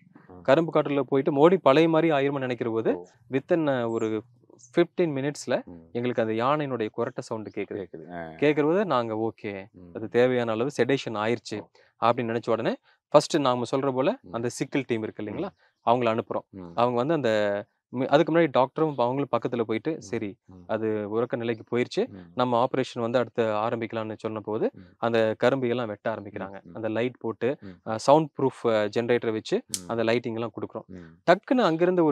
கரும்பு காட்டுக்குள்ள போயிட்டு மோடி பழைய மாதிரி ஆயிரும்னு நினைக்கிற போது வித்தின் ஒரு 15 மினிட்ஸ்ல எங்களுக்கு அந்த யானையினுடைய குரட்டை சவுண்டு கேட்கறது நாங்க ஓகே அது தேவையான அளவு செடேஷன் ஆயிடுச்சு அப்படின்னு நினைச்ச உடனே ஃபர்ஸ்ட் நாம சொல்ற போல அந்த சிக்கிள் டீம் இருக்கு இல்லைங்களா, அவங்கள அனுப்புறோம். அவங்க வந்து அந்த அதுக்கு முன்னாடி டாக்டரும் அவங்களும் பக்கத்துல போயிட்டு சரி அது உறக்க நிலைக்கு போயிடுச்சு, நம்ம ஆப்ரேஷன் வந்து அடுத்து ஆரம்பிக்கலாம்னு சொன்ன போது அந்த கரும்பு எல்லாம் வெட்ட ஆரம்பிக்கிறாங்க. அந்த லைட் போட்டு சவுண்ட் ப்ரூஃப் ஜென்ரேட்டரை வச்சு அந்த லைட்டிங் எல்லாம் கொடுக்குறோம். டக்குன்னு அங்கிருந்து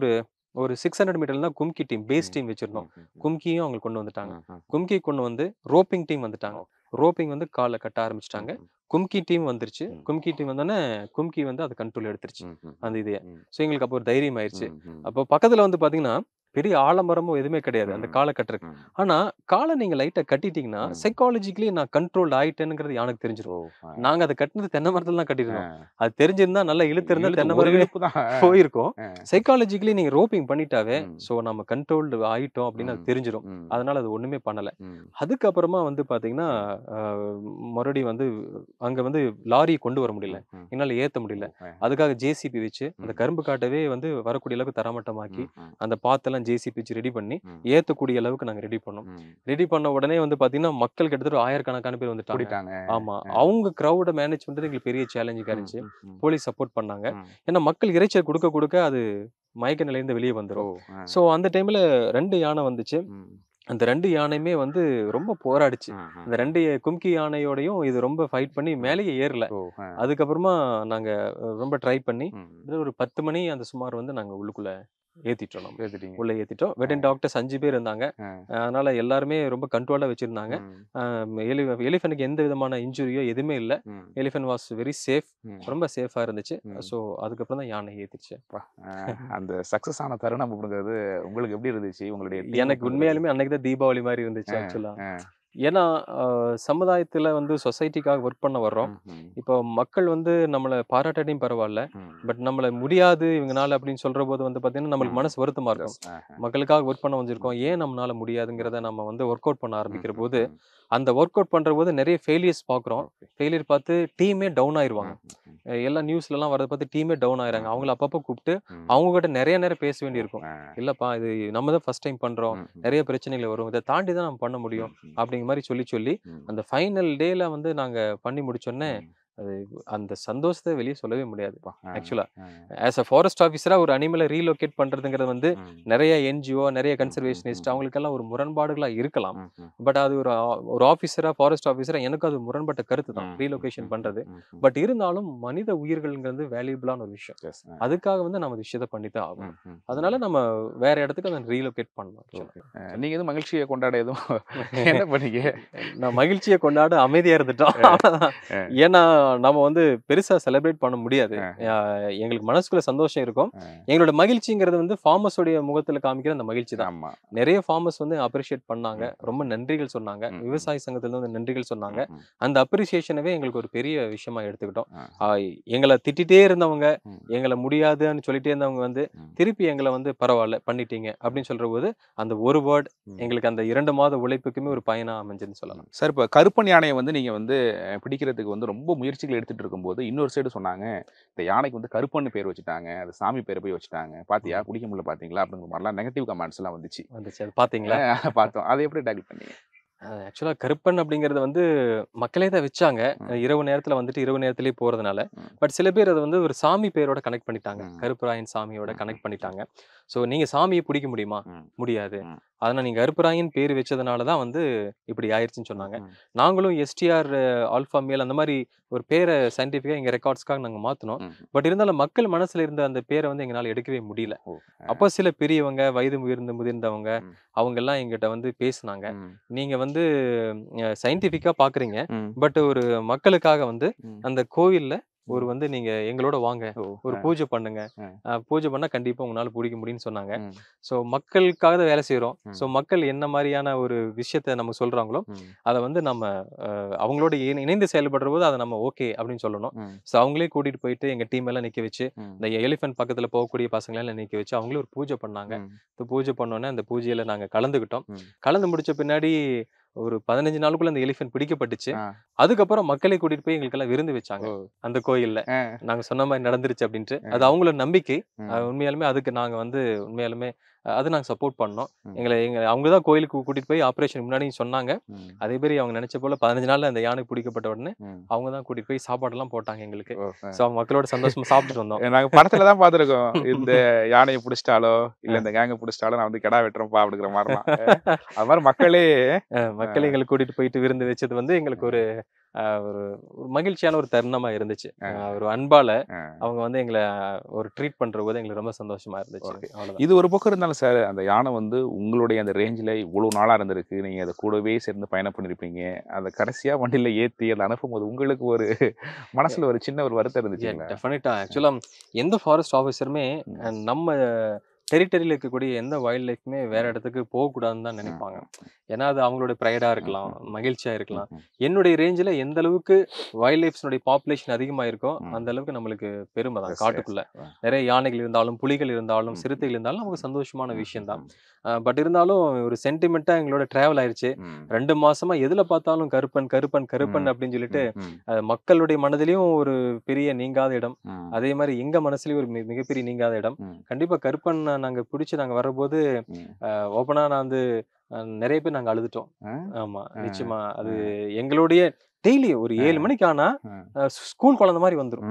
ஒரு 600 மீட்டர்ல தான் கும்கி டீம் பேஸ் டீம் வச்சிருந்தோம். கும்கியும் அவங்க கொண்டு வந்துட்டாங்க. கும்கி கொண்டு வந்து ரோப்பிங் டீம் வந்துட்டாங்க. ரோப்பிங் வந்து காலை கட்ட ஆரம்பிச்சிட்டாங்க. கும்கி டீம் வந்துருச்சு. கும்கி டீம் வந்தோடனே கும்கி வந்து அதை கண்ட்ரோல் எடுத்துருச்சு அந்த இதையே. ஸோ எங்களுக்கு அப்போ ஒரு தைரியம் ஆயிடுச்சு. அப்போ பக்கத்துல வந்து பாத்தீங்கன்னா பெரிய ஆலமரமும் எதுவுமே கிடையாது அந்த காலை கட்டுறதுக்கு. ஆனா காலை நீங்க லைட்டா கட்டிட்டீங்கன்னா சைக்காலஜிக்கலி நான் கண்ட்ரோல் ஆயிட்டேனுங்கிறது எனக்கு தெரிஞ்சிடும். நாங்க அதை கட்டினது தென்னை மரத்துல தான் கட்டிருந்தோம். அது தெரிஞ்சிருந்தா நல்லா இழுத்து இருந்தா தென்னை மரம் போயிருக்கும். சைக்காலஜிக்கலி நீங்க ரோப்பிங் பண்ணிட்டாவே சோ நம்ம கண்ட்ரோல்டு ஆயிட்டோம் அப்படின்னு அது தெரிஞ்சிடும். அதனால அது ஒண்ணுமே பண்ணல. அதுக்கப்புறமா வந்து பாத்தீங்கன்னா மறுபடியும் வந்து அங்க வந்து லாரியை கொண்டு வர முடியல, என்னால ஏத்த முடியல. அதுக்காக ஜேசிபி வச்சு அந்த கரும்பு காட்டவே வந்து வரக்கூடிய அளவுக்கு தரமட்டமாக்கி அந்த பாத்தெல்லாம் ஜேசிபி வச்சு ரெடி பண்ணி ஏத்தக்கூடிய அளவுக்கு நாங்க ரெடி பண்ணோம். ரெடி பண்ண உடனே வந்து பாத்தீங்கன்னா மக்கள் கிட்டத்தட்ட 1000கணக்கான பேர் வந்துட்டாங்க. ஆமா, அவங்க கிரௌட மேனேஜ் பண்றது எங்களுக்கு பெரிய சேலஞ்சிங்கா இருந்துச்சு. போலீஸ் சப்போர்ட் பண்ணாங்க. ஏன்னா மக்கள் இறைச்சல் கொடுக்க கொடுக்க அது மயக்க நிலையிலிருந்து வெளியே வந்துடும். சோ அந்த டைம்ல 2 யானை வந்துச்சு. அந்த 2 யானையுமே வந்து ரொம்ப போராடிச்சு. அந்த 2 கும்கி யானையோடையும் இது ரொம்ப ஃபைட் பண்ணி மேலேயே ஏறல. அதுக்கப்புறமா நாங்க ரொம்ப ட்ரை பண்ணி ஒரு 10 மணி அந்த சுமார் வந்து நாங்க உள்ளுக்குள்ள ஏத்திட்டோம். உள்ள ஏத்திட்டோம். வெட்டன் டாக்டர்ஸ் 5 பேர் இருந்தாங்க. அதனால எல்லாருமே ரொம்ப கண்ட்ரோலா வச்சிருந்தாங்க. எலிஃபென்ட்க்கு எந்த விதமான இன்ஜுரியோ எதுவுமே இல்ல. எலிஃபென்ட் வாஸ் வெரி சேஃப், ரொம்ப சேஃபா இருந்துச்சு. ஸோ அதுக்கப்புறம் தான் யானை ஏத்திச்சு. அந்த சக்சஸ் ஆன தருணம் அப்படிங்கிறது உங்களுக்கு எப்படி இருந்துச்சு? உங்களுடைய எனக்கு உண்மையாலுமே அன்னைக்கு தான் தீபாவளி மாதிரி இருந்துச்சு ஆக்சுவலா. ஏன்னா சமுதாயத்துல வந்து சொசைட்டிக்காக ஒர்க் பண்ண வர்றோம். இப்போ மக்கள் வந்து நம்மளை பாராட்டாட்டியும் பரவாயில்ல, பட் நம்மள முடியாது இவங்கனால அப்படின்னு சொல்ற போது வந்து பாத்தீங்கன்னா நம்மளுக்கு மனசு வருத்தமா இருக்கும். மக்களுக்காக ஒர்க் பண்ண வந்திருக்கோம், ஏன் நம்மளால முடியாதுங்கிறத நம்ம வந்து ஒர்க் அவுட் பண்ண ஆரம்பிக்கிற போது அந்த ஒர்க் அவுட் பண்ற போது நிறைய ஃபெயிலியர்ஸ் பாக்குறோம். ஃபெயிலியர் பார்த்து டீமே டவுன் ஆயிருவாங்க. எல்லா நியூஸ்லலாம் வரத பார்த்து டீமே டவுன் ஆயிறாங்க. அவங்கள அப்பப்போ கூப்பிட்டு அவங்க கிட்ட நிறைய பேச வேண்டியிருக்கும். இல்லப்பா இது நம்ம தான் ஃபர்ஸ்ட் டைம் பண்றோம். நிறைய பிரச்சனைகள் வரும். இத தாண்டி தான் நம்ம பண்ண முடியும். அப்படிங்கிற மாரி சொல்லி அந்த ஃபைனல் டேல வந்து நாங்க பண்ணி முடிச்சோனே, அது அந்த சந்தோஷத்த வெளிய சொல்லவே முடியாது. ஆக்சுவலா ஆஸ் அ ஃபாரஸ்ட் ஆஃபீஸரா ஒரு அனிமல ரீலோகேட் பண்றதுங்கிறது வந்து நிறைய என்ஜிஓ, நிறைய கன்சர்வேஷனிஸ்ட் அவங்களுக்கெல்லாம் ஒரு முரண்பாடுகளா இருக்கலாம். பட் அது ஒரு ஆஃபீஸரா, ஃபாரஸ்ட் ஆஃபீஸரா எனக்கு அது முரண்பட்ட கருத்து தான் ரீலோகேஷன் பண்றது. பட் இருந்தாலும் மனித உயிர்கள்ங்கிறது வேல்யூபிளான ஒரு விஷயம். அதுக்காக வந்து நம்ம விஷயத்த பண்ணித்தான் ஆகணும். அதனால நம்ம வேற இடத்துக்கு அதை ரீலோகேட் பண்ணணும். நீங்க எதுவும் மகிழ்ச்சியை கொண்டாட எதுவும் என்ன பண்ணீங்க? நான் மகிழ்ச்சியை கொண்டாட அமைதியா இருந்துட்டோம். ஏன்னா நம்ம வந்து பெருசா செலிப்ரேட் பண்ண முடியாது. எங்களுக்கு மனசுக்குள்ள சந்தோஷம் இருக்கும். எங்களோட மகிழ்ச்சிங்கிறது வந்து ஃபார்மர்ஸோடைய முகத்துல காமிக்கிற அந்த மகிழ்ச்சி தான். நிறைய ஃபார்மர்ஸ் வந்து அப்ரிஷியேட் பண்ணாங்க, ரொம்ப நன்றிகள் சொன்னாங்க, விவசாய சங்கத்துல இருந்து நன்றிகள் சொன்னாங்க. அந்த அப்ரிசியேஷனவே எங்களுக்கு ஒரு பெரிய விஷயமா எடுத்துக்கிட்டோம். எங்களை திட்டிட்டே இருந்தவங்க, எங்களை முடியாதுன்னு சொல்லிட்டே இருந்தவங்க வந்து திருப்பி எங்களை வந்து பரவாயில்ல பண்ணிட்டீங்க அப்படின்னு சொல்ற போது அந்த ஒரு வேர்ட் எங்களுக்கு அந்த 2 மாத உழைப்புக்குமே ஒரு பயனா அமைஞ்சதுன்னு சொல்லலாம். சார், இப்போ கருப்பன் யானையை வந்து நீங்க வந்து பிடிக்கிறதுக்கு வந்து ரொம்ப முயற்சிகள் எடுத்துட்டு இருக்கும்போது இன்னொரு சைடு சொன்னாங்க, இந்த யானைக்கு வந்து கருப்பன்னு பேர் வச்சுட்டாங்க, அது சாமி பேரை போய் வச்சுட்டாங்க, பாத்தியா பிடிக்க முடியல பாத்தீங்களா அப்படிங்கிற மாதிரிலாம் நெகட்டிவ் கமெண்ட்ஸ் எல்லாம் வந்துச்சு. அது பாத்தீங்களா? பார்த்தோம். அதை எப்படி டேக்கிள் பண்ணீங்க? ஆக்சுவலா கருப்பன் அப்படிங்கிறது வந்து மக்களே தான் வச்சாங்க. இரவு நேரத்துல வந்துட்டு இரவு நேரத்திலேயே போறதுனால. பட் சில பேர் அதை வந்து ஒரு சாமி பேரோட கனெக்ட் பண்ணிட்டாங்க. கருப்பராயன் சாமியோட கனெக்ட் பண்ணிட்டாங்க. ஸோ நீங்க சாமியை பிடிக்க முடியுமா? முடியாது. அதனால நீங்க கருப்பராயன் பேர் வச்சதுனால தான் வந்து இப்படி ஆயிடுச்சுன்னு சொன்னாங்க. நாங்களும் எஸ்டிஆர் ஆல்ஃபா மேல் அந்த மாதிரி ஒரு பேரை சயின்டிஃபிக்கா எங்க ரெக்கார்ட்ஸ்க்காக நாங்க மாத்தினோம். பட் இருந்தாலும் மக்கள் மனசுல இருந்த அந்த பேரை வந்து எங்களால எடுக்கவே முடியல. அப்போ சில பெரியவங்க, வயது முதிர்ந்தவங்க அவங்க எல்லாம் எங்கிட்ட வந்து பேசினாங்க. நீங்க வந்து சயின்டிஃபிக்கா பாக்குறீங்க, பட் ஒரு மக்களுக்காக வந்து அந்த கோவில்ல ஒரு வந்து நீங்க எங்களோட வாங்க, ஒரு பூஜை பண்ணுங்க, பூஜை பண்ணா கண்டிப்பா உங்களால பிடிக்க முடியும்னு சொன்னாங்க. சோ மக்களுக்காக தான் வேலை செய்யறோம். சோ மக்கள் என்ன மாதிரியான ஒரு விஷயத்த நம்ம சொல்றாங்களோ அதை வந்து நம்ம அவங்களோட இணைந்து செயல்படுற போது அதை நம்ம ஓகே அப்படின்னு சொல்லணும். சோ அவங்களே கூட்டிட்டு போயிட்டு எங்க டீம் எல்லாம் நிக்க வச்சு, இந்த எலிஃபென்ட் பக்கத்துல போகக்கூடிய பசங்களை எல்லாம் நிக்க வச்சு அவங்களே ஒரு பூஜை பண்ணாங்க. பூஜை பண்ணோன்னே அந்த பூஜையில நாங்க கலந்துகிட்டோம். கலந்து முடிச்ச பின்னாடி ஒரு 15 நாளுக்குள்ள அந்த எலிஃபென்ட் பிடிக்கப்பட்டுச்சு. அதுக்கப்புறம் மக்களை கூட்டிட்டு போய் எங்களுக்கு எல்லாம் விருந்து வச்சாங்க அந்த கோயில்ல. நாங்க சொன்ன மாதிரி நடந்துருச்சு அப்படின்ட்டு. அது அவங்களோட நம்பிக்கை. உண்மையாலுமே அதுக்கு நாங்க வந்து உண்மையாலுமே அது நாங்க சப்போர்ட் பண்ணோம். அவங்கதான் கோயிலுக்கு கூட்டிட்டு போய் ஆபரேஷன் முன்னாடியும் சொன்னாங்க. அதே மாதிரி அவங்க நினைச்ச போல 15 நாள்ல அந்த யானை பிடிக்கப்பட்ட உடனே அவங்க தான் கூட்டிட்டு போய் சாப்பாடு எல்லாம் போட்டாங்க எங்களுக்கு. சோ மக்களோட சந்தோஷமா சாப்பிட்டு வந்தோம். நாங்க படத்துலதான் பாத்துருக்கோம், இந்த யானையை பிடிச்சிட்டாலோ இல்ல இந்த கேங்க பிடிச்சிட்டாலோ நான் வந்து கிடா வெட்டுறோம்ப்பா அப்படிங்கிற மாதிரிலாம். அது மாதிரி மக்களே எங்களுக்கு கூட்டிட்டு போயிட்டு விருந்து வச்சது வந்து எங்களுக்கு ஒரு ஒரு மகிழ்ச்சியான ஒரு தருணமா இருந்துச்சு. ஒரு அன்பால அவங்க வந்து எங்களை ஒரு ட்ரீட் பண்ற போது எங்களுக்கு ரொம்ப சந்தோஷமா இருந்துச்சு. இது ஒரு பக்கம் இருந்தாலும் சார், அந்த யானை வந்து உங்களுடைய அந்த ரேஞ்சில் இவ்வளவு நாளா இருந்திருக்கு, நீங்க அதை கூடவே சேர்ந்து பயணம் பண்ணிருப்பீங்க, அந்த கடைசியா வண்டியில ஏத்தி அதை அனுப்பும் போது உங்களுக்கு ஒரு மனசுல ஒரு சின்ன ஒரு வருத்தம் இருந்துச்சு? டெஃபினட்டா. ஆக்சுவலா எந்த ஃபாரஸ்ட் ஆஃபீஸருமே நம்ம டெரிட்டரியில் இருக்கக்கூடிய எந்த வைல்ட் லைஃப்மே வேற இடத்துக்கு போகக்கூடாதுன்னு தான் நினைப்பாங்க. ஏன்னா அது அவங்களோட ப்ரைடா இருக்கலாம், மகிழ்ச்சியா இருக்கலாம். என்னுடைய ரேஞ்சில் எந்த அளவுக்கு வைல்ட் லைஃப்ஸுடைய பாப்புலேஷன் அதிகமா இருக்கோ அந்த அளவுக்கு நம்மளுக்கு பெருமை தான். காட்டுக்குள்ள நிறைய யானைகள் இருந்தாலும், புலிகள் இருந்தாலும், சிறுத்தைகள் இருந்தாலும் நமக்கு சந்தோஷமான விஷயம் தான். பட் இருந்தாலும் ஒரு சென்டிமெண்டா எங்களோட டிராவல் ஆயிடுச்சு. 2 மாசமா எதுல பார்த்தாலும் கருப்பன் கருப்பன் கருப்பன் அப்படின்னு சொல்லிட்டு மக்களுடைய மனதிலையும் ஒரு பெரிய நீங்காத இடம். அதே மாதிரி எங்க மனசுலயும் ஒரு மிகப்பெரிய நீங்காத இடம். கண்டிப்பா கருப்பன் நாங்க பிடிச்சு நாங்க வர்றபோது ஓப்பனா நான் வந்து நிறைய பேர் நாங்க அழுதுட்டோம். ஆமா, நிச்சயமா. அது எங்களுடைய டெய்லி ஒரு 7 மணிக்கு ஆனா ஸ்கூல் குழந்தை மாதிரி வந்துடும்.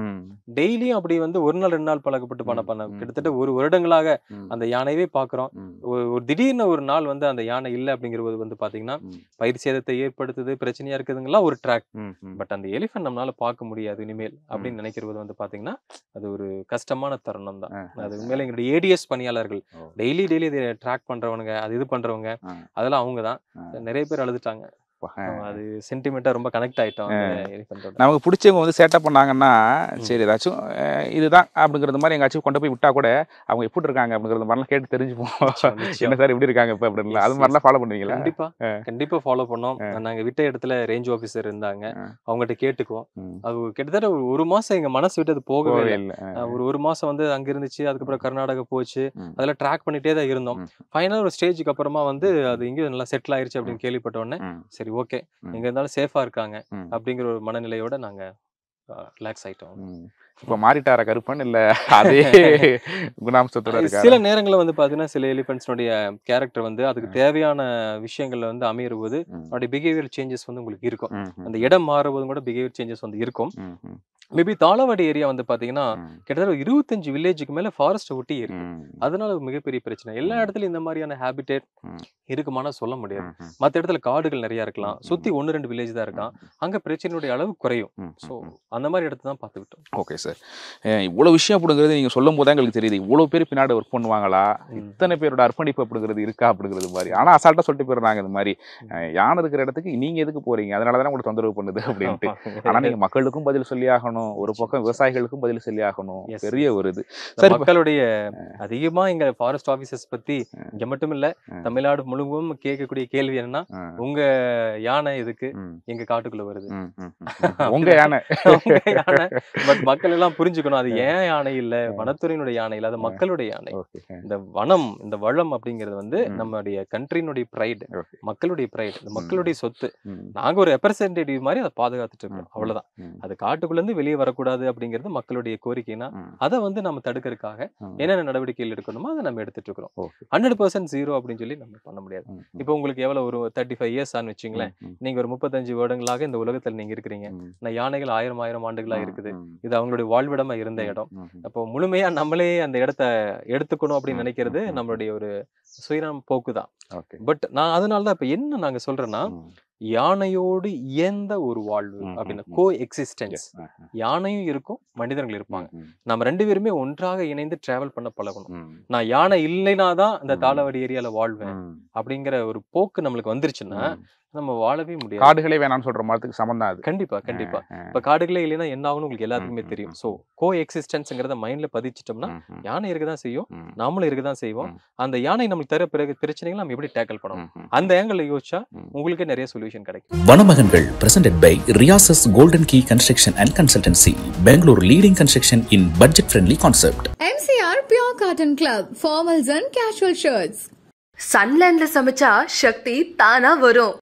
டெய்லியும் அப்படி வந்து 1 நாள் 2 நாள் பழக்கப்பட்டு பண்ண கிட்டத்தட்ட 1 வருடங்களாக அந்த யானையவே பாக்குறோம். ஒரு திடீர்னு ஒரு நாள் வந்து அந்த யானை இல்லை அப்படிங்கிறது வந்து பாத்தீங்கன்னா பயிர் சேதத்தை ஏற்படுத்துது, பிரச்சனையா இருக்குதுங்களா ஒரு ட்ராக். பட் அந்த எலிஃபென்ட் நம்மளால பார்க்க முடியாது இனிமேல் அப்படின்னு நினைக்கிறது வந்து பாத்தீங்கன்னா அது ஒரு கஷ்டமான தருணம் தான். அது உண்மையில எங்களுடைய ஏடிஎஸ் பணியாளர்கள் டெய்லி இதை ட்ராக் பண்றவங்க, அது இது பண்றவங்க, அதெல்லாம் அவங்கதான். நிறைய பேர் அழுதுட்டாங்க. அது சென்டிமெண்டா ரொம்ப கனெக்ட் ஆயிட்டோம். நமக்கு பிடிச்சவங்க வந்து சேட்டை பண்ணாங்கன்னா சரி ஏதாச்சும் இதுதான் அப்படிங்கிறது மாதிரி எங்காச்சும் கொண்டு போய் விட்டா கூட அவங்க எப்படி இருக்காங்க அப்படிங்கிறது மாதிரிலாம் கேட்டு தெரிஞ்சுப்போம். என்ன சார் எப்படி இருக்காங்க இப்ப அப்படின்னு அது மாதிரிலாம் ஃபாலோ பண்ணுவீங்களா? கண்டிப்பா ஃபாலோ பண்ணோம். நாங்க விட்ட இடத்துல ரேஞ்ச் ஆபீசர் இருந்தாங்க, அவங்ககிட்ட கேட்டுக்குவோம். அது கிட்டத்தட்ட ஒரு மாசம் எங்க மனசு விட்டு அது போகவே இல்லை. ஒரு மாசம் வந்து அங்க இருந்துச்சு. அதுக்கப்புறம் கர்நாடகா போச்சு. அதெல்லாம் ட்ராக் பண்ணிட்டே தான் இருந்தோம். ஃபைனலா ஒரு ஸ்டேஜுக்கு அப்புறமா வந்து அது இங்கே நல்லா செட்டில் ஆயிருச்சு அப்படின்னு கேள்விப்பட்ட உடனே சரி ஓகே, எங்க இருந்தாலும் சேஃபா இருக்காங்க அப்படிங்கிற ஒரு மனநிலையோட நாங்க ரிலாக்ஸ் ஆயிட்டோம். இப்ப மாறிட்டாரா கருப்பன், இல்ல அதே குணாம்சத்தோட இருக்காரு? சில நேரங்களில் வந்து பாத்தீங்கன்னா சில எலிஃபென்ட்ஸ்னுடைய கேரக்டர் வந்து அதுக்கு தேவையான விஷயங்கள்ல வந்து அமையிற போது அவருடைய பிஹேவியர் சேஞ்சஸ் வந்து உங்களுக்கு இருக்கும். அந்த இடம் மாறும்போதும் கூட பிஹேவியர் சேஞ்சஸ் வந்து இருக்கும். மேபி தாளவாடி ஏரியா வந்து பாத்தீங்கன்னா கிட்டத்தட்ட 25 வில்லேஜுக்கு மேல ஃபாரஸ்ட் ஒட்டி இருக்கு. அதனால ஒரு மிகப்பெரிய பிரச்சனை. எல்லா இடத்துலயும் இந்த மாதிரியான ஹேபிடேட் இருக்குமானா சொல்ல முடியாது. மற்ற இடத்துல காடுகள் நிறைய இருக்கலாம், சுத்தி 1-2 வில்லேஜ் தான் இருக்கான், அங்க பிரச்சனையுடைய அளவு குறையும். ஸோ அந்த மாதிரி இடத்த தான் பார்த்துக்கிட்டோம். ஓகே சார், இவ்வளவு விஷயம் அப்படிங்கிறது நீங்க சொல்லும் போது எங்களுக்கு தெரியுது, இவ்வளவு பேர் பின்னாடி ஒர்க் பண்ணுவாங்களா, இத்தனை பேரோட அர்ப்பணிப்பு அப்படிங்கிறது இருக்கா அப்படிங்கிறது மாதிரி. ஆனா அசால்ட்டா சொல்லிட்டு போயிடுறாங்க இந்த மாதிரி யானை இருக்கிற இடத்துக்கு நீங்க எதுக்கு போறீங்க, அதனாலதான் உங்களுக்கு தொந்தரவு பண்ணுது அப்படின்ட்டு. ஆனா நீங்க மக்களுக்கும் பதில் சொல்லி ஆகணும், ஒரு பக்கம் விவசாயிகளுக்கும் பதில் சொல்லி ஆகணும். பெரிய ஒரு இது மக்களுடைய அதிகமா இங்க ஃபாரஸ்ட் ஆபீசர்ஸ் பத்தி இங்க மட்டும் இல்ல தமிழ்நாடு முழுவதும் கேட்கக்கூடிய கேள்வி என்னன்னா, உங்க யானை எதுக்கு எங்க காட்டுக்குள்ள வருது, உங்க யானை. பட் மக்கள் எல்லாம் புரிஞ்சுக்கணும், அது ஏன் யானை இல்ல, வனத்துறையினுடைய யானை இல்ல, அது மக்களுடைய யானை. இந்த வனம், இந்த வளம் அப்படிங்கிறது வந்து நம்மளுடைய கண்ட்ரியினுடைய பிரைடு, மக்களுடைய பிரைடு, இந்த மக்களுடைய சொத்து. நாங்க ஒரு ரெப்ரசன்டேட்டிவ் மாதிரி அதை பாதுகாத்துட்டு இருக்கோம், அவ்வளவுதான். அது காட்டுக்குள்ள இருந்து வெளியே வரக்கூடாது அப்படிங்கிறது மக்களுடைய கோரிக்கைனா அதை வந்து நம்ம தடுக்கிறதுக்காக என்னென்ன நடவடிக்கைகள் எடுக்கணுமோ அதை நம்ம எடுத்துட்டு இருக்கிறோம். 100% ஜீரோ அப்படின்னு சொல்லி நம்ம பண்ண முடியாது. இப்போ உங்களுக்கு எவ்வளவு ஒரு 35 இயர்ஸ் ஆன்னு வச்சுங்களேன், நீங்க ஒரு 35 வருடங்களாக இந்த உலகத்துல நீங்க இருக்கிறீங்க. யானைகள் 1000 ஆண்டுகளா இருக்குது, இது அவங்களுடைய வாழ்விடமா இருந்த இடம். அப்போ முழுமையா நம்மளே அந்த இடத்த எடுத்துக்கணும் அப்படின்னு நினைக்கிறது நம்மளுடைய ஒரு சுயநலம் போக்குதான். பட் நான் அதனாலதான் இப்ப என்ன நாங்க சொல்றேன்னா, யானையோடு இயந்த ஒரு வாழ்வு அப்படின்னா கோ எக்ஸிஸ்டன்ஸ். யானையும் இருக்கும், மனிதர்கள் இருப்பாங்க. நம்ம 2 பேருமே ஒன்றாக இணைந்து டிராவல் பண்ண பழகணும். நான் யானை இல்லைனாதான் அந்த தாளவாடி ஏரியால வாழ்வேன் அப்படிங்கிற ஒரு போக்கு நம்மளுக்கு வந்துருச்சுன்னா நம்ம வாழவே முடியாது. காடுகளே வேணாம்னு சொல்ற மாதிரி சம்பந்தம் அது. கண்டிப்பா கண்டிப்பா. இப்ப காடுகளே இல்லைன்னா என்ன ஆகும்னு உங்களுக்கு எல்லாத்துக்குமே தெரியும். சோ கோ எக்ஸிஸ்டன்ஸ்ங்கிறத மைண்ட்ல பதிச்சிட்டோம்னா யானை இருக்கதான் செய்யும், நாமளும் இருக்கதான் செய்வோம். அந்த யானை நம்மளுக்கு தர பிறகு பிரச்சனைகளை நம்ம எப்படி டேக்கிள் பண்ணணும், அந்த ஆங்கிள் யோசிச்சா உங்களுக்கு நிறைய சொல்யூஷன் கிடைக்கும். வனமகன்கள் presented by Rias's Golden Key Construction and Consultancy, Bangalore leading construction in budget friendly concept. MCR Pure Cotton Club, formals and casual shirts. சன்லேண்ட்ல சமைச்சா சக்தி தானா வரும்.